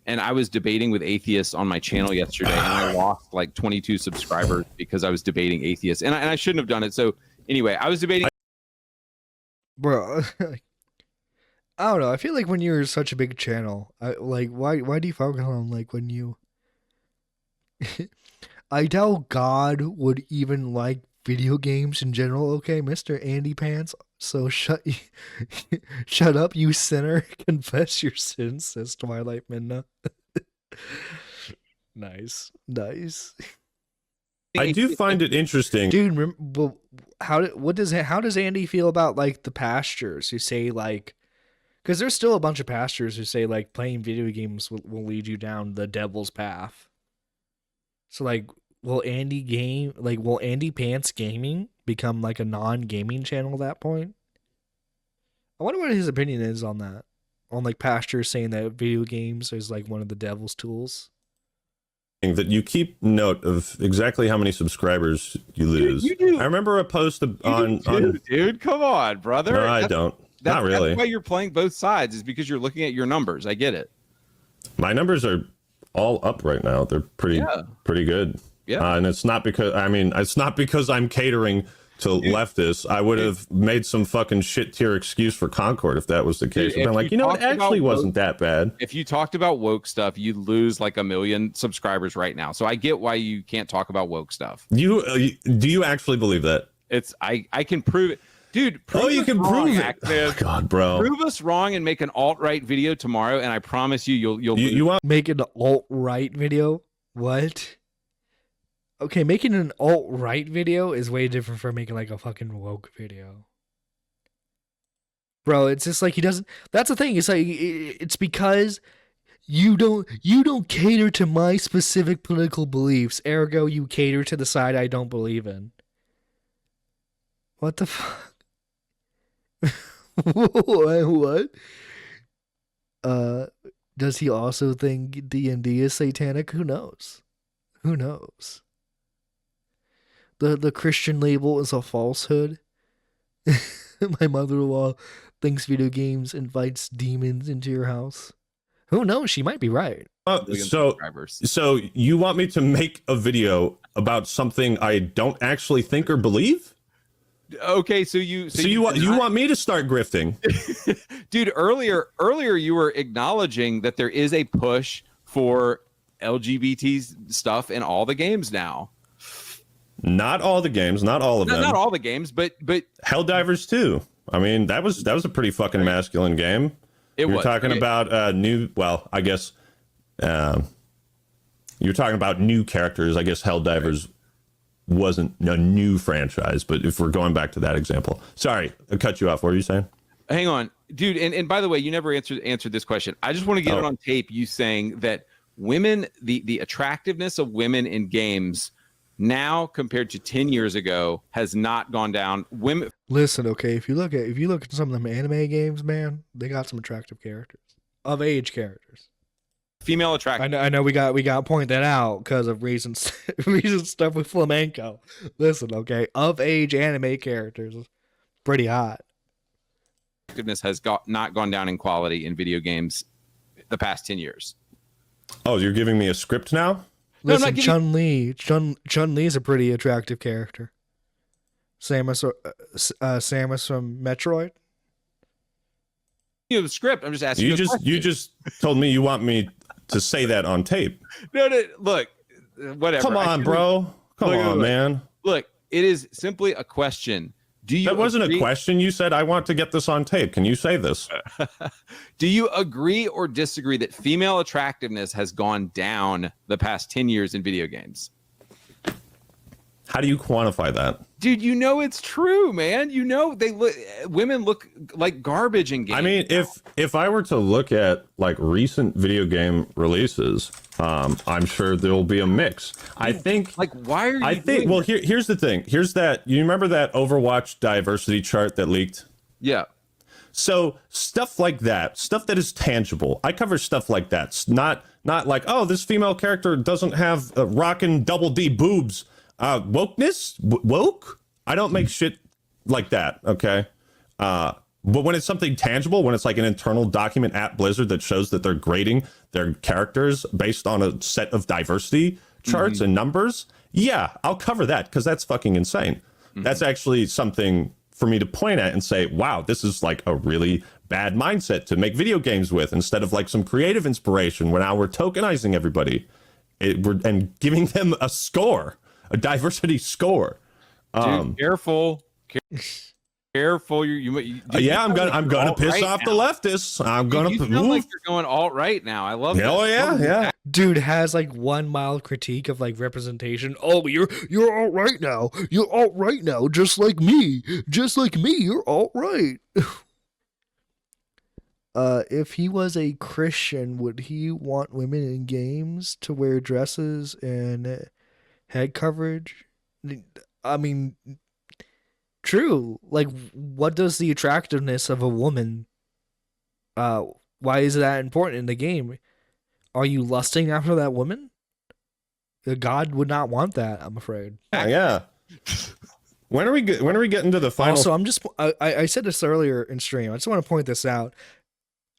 S2: And I was debating with atheists on my channel yesterday, and I lost like 22 subscribers because I was debating atheists, and I shouldn't have done it. So anyway, I was debating.
S1: Bro, I don't know. I feel like when you're such a big channel, why do you focus on like when you? I doubt God would even like video games in general. Okay, Mr. AndyPants. So shut up, you sinner. Confess your sins, says Twilight Midna. Nice.
S3: I do find it interesting,
S1: dude. How does Andy feel about like the pastors who say like, because there's still a bunch of pastors who say like playing video games will lead you down the devil's path. So like, will AndyPants Gaming become like a non-gaming channel at that point? I wonder what his opinion is on that. On like pastors saying that video games is like one of the devil's tools.
S3: that you keep note of exactly how many subscribers you lose.
S2: Dude, you do.
S3: I remember a post on
S2: dude, come on, brother.
S3: No, I don't. Not really.
S2: That's why you're playing both sides, is because you're looking at your numbers. I get it.
S3: My numbers are all up right now. They're pretty good.
S2: Yeah.
S3: And it's not because I'm catering to leftists. I would have made some fucking shit tier excuse for Concord if that was the case. But I'm like, it actually wasn't that bad.
S2: If you talked about woke stuff, you'd lose like 1 million subscribers right now. So I get why you can't talk about woke stuff.
S3: Do you actually believe that?
S2: I can prove it. Dude,
S3: you can prove it. Oh, God, bro.
S2: Prove us wrong and make an alt-right video tomorrow, and I promise you'll
S1: you want make an alt-right video? What? Okay, making an alt-right video is way different from making like a fucking woke video. Bro, it's just like he doesn't. That's the thing. It's like it's because you don't cater to my specific political beliefs. Ergo, you cater to the side I don't believe in. What the fuck? What? Does he also think D&D is satanic? Who knows? The Christian label is a falsehood. My mother-in-law thinks video games invites demons into your house. Who knows? She might be right.
S3: So you want me to make a video about something I don't actually think or believe?
S2: Okay, so you
S3: want me to start grifting?
S2: Dude, earlier you were acknowledging that there is a push for LGBT stuff in all the games now.
S3: Not all the games, not all of them.
S2: Not all the games, but
S3: Helldivers 2. I mean, that was a pretty fucking masculine game. You're talking about new. Well, I guess you're talking about new characters. I guess Helldivers wasn't a new franchise, but if we're going back to that example, sorry, I cut you off. What were you saying?
S2: Hang on, dude. And by the way, you never answered this question. I just want to get it on tape. You saying that women, the attractiveness of women in games now compared to 10 years ago has not gone down. Women.
S1: Listen, okay, if you look at some of them anime games, man, they got some attractive characters, of age characters.
S2: Female attraction.
S1: I know we got to point that out because of recent stuff with flamenco. Listen, okay, of age anime characters, pretty hot.
S2: Attractiveness has not gone down in quality in video games the past 10 years.
S3: Oh, you're giving me a script now?
S1: Listen, Chun-Li is a pretty attractive character. Samus from Metroid.
S2: The script. I'm just asking you.
S3: You just told me you want me to say that on tape.
S2: No, look, whatever.
S3: Come on, bro. Come on, man.
S2: Look, it is simply a question.
S3: That wasn't a question. You said, I want to get this on tape. Can you say this?
S2: Do you agree or disagree that female attractiveness has gone down the past 10 years in video games?
S3: How do you quantify that?
S2: Dude, it's true, man. Women look like garbage in games.
S3: I mean, if I were to look at like recent video game releases, I'm sure there'll be a mix. I think
S2: like, why are you
S3: here's the thing. Here's that. You remember that Overwatch diversity chart that leaked?
S2: Yeah.
S3: So stuff like that, stuff that is tangible. I cover stuff like that. Not like, oh, this female character doesn't have rockin' double D boobs. Wokeness? Woke? I don't make shit like that, okay? But when it's something tangible, when it's like an internal document at Blizzard that shows that they're grading their characters based on a set of diversity charts and numbers, yeah, I'll cover that because that's fucking insane. That's actually something for me to point at and say, wow, this is like a really bad mindset to make video games with instead of like some creative inspiration where now we're tokenizing everybody and giving them a score. A diversity score.
S2: Dude, careful. Careful.
S3: Yeah, I'm gonna piss off the leftists. I'm gonna.
S2: You sound like you're going alt right now. I love that.
S3: Oh yeah.
S1: Dude has like one mild critique of like representation. Oh, you're alt right now. You're alt right now, just like me. Just like me, you're alt right. If he was a Christian, would he want women in games to wear dresses and head coverage? I mean, true. Like, what does the attractiveness of a woman, why is that important in the game? Are you lusting after that woman? God would not want that, I'm afraid.
S3: Yeah. When are we getting to the final?
S1: Also, I said this earlier in stream. I just want to point this out.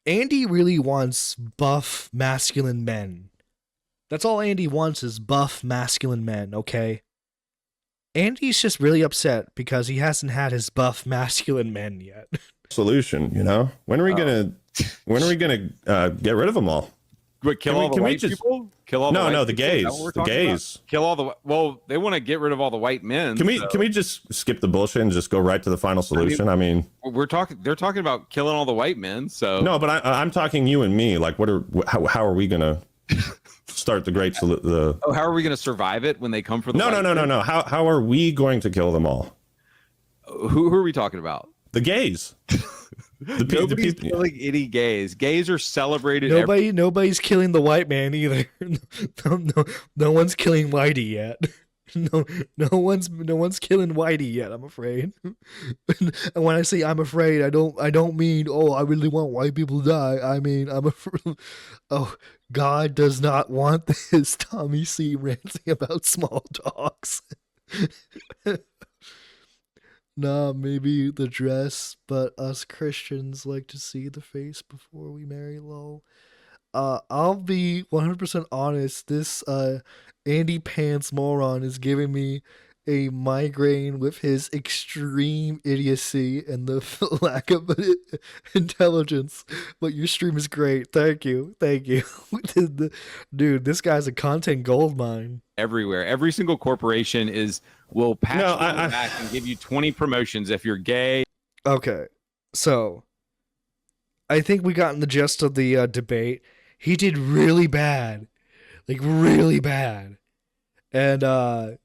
S1: Andy really wants buff masculine men. That's all Andy wants is buff masculine men, okay? Andy's just really upset because he hasn't had his buff masculine men yet.
S3: Solution, When are we gonna get rid of them all?
S2: What, kill all the white people? Kill all
S3: the gays. The gays.
S2: Kill all the they want to get rid of all the white men.
S3: Can we just skip the bullshit and just go right to the final solution? I mean
S2: they're talking about killing all the white men, so
S3: no, but I'm talking you and me. Like, how are we gonna start the great
S2: how are we going to survive it when they come for the
S3: no. How are we going to kill them all?
S2: Who are we talking about?
S3: The gays.
S2: Nobody's killing any gays. Gays are celebrated.
S1: Nobody's killing the white man either. No one's killing Whitey yet. No one's killing Whitey yet, I'm afraid. And when I say I'm afraid, I don't mean, oh, I really want white people to die. I mean, I'm afraid. Oh, God does not want this. Tommy C ranting about small dogs. Nah, maybe the dress, but us Christians like to see the face before we marry, lol. I'll be 100% honest. This AndyPants moron is giving me a migraine with his extreme idiocy and the lack of intelligence. But your stream is great. Thank you. Dude, this guy's a content goldmine.
S2: Everywhere. Every single corporation will pat you on the back and give you 20 promotions if you're gay.
S1: Okay, so I think we got in the gist of the debate. He did really bad. Like, really bad. And,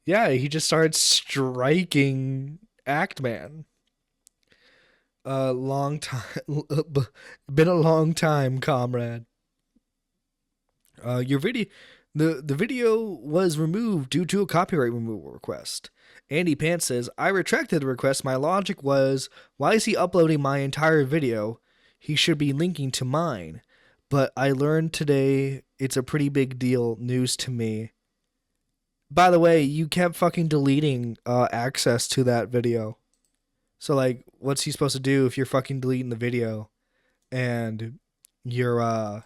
S1: he just started striking Actman. Long time. Been a long time, comrade. Your video... The video was removed due to a copyright removal request. AndyPants says, I retracted the request. My logic was, why is he uploading my entire video? He should be linking to mine. But I learned today it's a pretty big deal. News to me. By the way, you kept fucking deleting access to that video. So, like, what's he supposed to do if you're fucking deleting the video and you're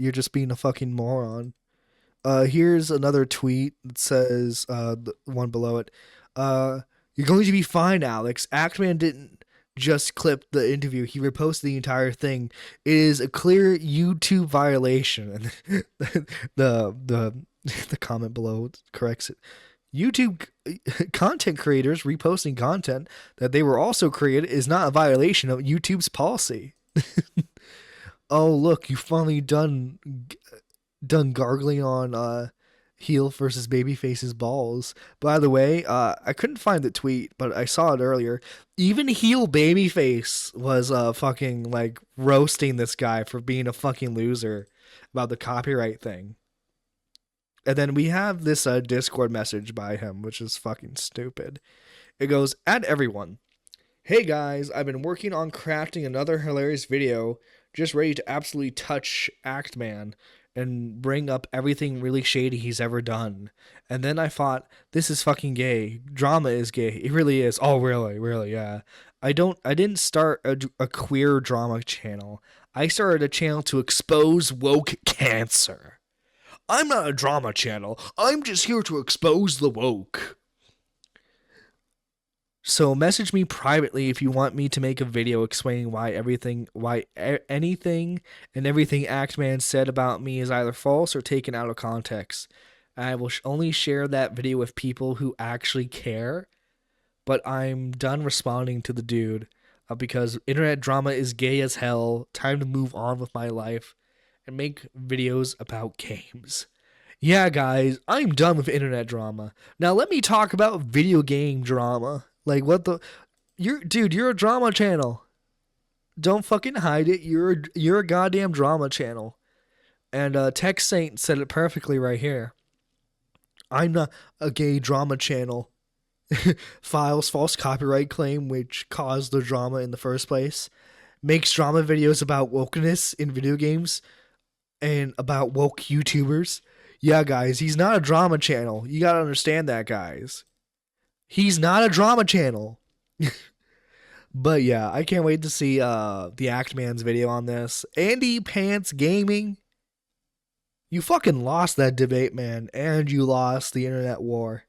S1: just being a fucking moron? Here's another tweet that says, the one below it, you're going to be fine, Alex. Actman just clipped the interview. He reposted the entire thing. It is a clear YouTube violation. And the comment below corrects it. YouTube content creators reposting content that they were also created is not a violation of YouTube's policy. Oh, look, you finally done gargling on heel versus babyface's balls. By the way, I couldn't find the tweet, but I saw it earlier. Even heel babyface was fucking like roasting this guy for being a fucking loser about the copyright thing. And then we have this Discord message by him, which is fucking stupid. It goes, "At everyone. Hey guys, I've been working on crafting another hilarious video, just ready to absolutely touch Actman and bring up everything really shady he's ever done. And then I thought, this is fucking gay. Drama is gay. It really is. Oh, really? Really? Yeah. I didn't start a queer drama channel. I started a channel to expose woke cancer. I'm not a drama channel. I'm just here to expose the woke. So message me privately if you want me to make a video explaining why anything and everything Actman said about me is either false or taken out of context. I will only share that video with people who actually care. But I'm done responding to the dude because internet drama is gay as hell. Time to move on with my life and make videos about games. Yeah, guys, I'm done with internet drama. Now let me talk about video game drama. Like, what the... You're a drama channel. Don't fucking hide it. You're a goddamn drama channel. And Tech Saint said it perfectly right here. I'm not a gay drama channel. Files false copyright claim which caused the drama in the first place. Makes drama videos about wokeness in video games and about woke YouTubers. Yeah, guys, he's not a drama channel. You gotta understand that, guys. He's not a drama channel. But yeah, I can't wait to see the Actman's video on this. AndyPants Gaming. You fucking lost that debate, man. And you lost the internet war.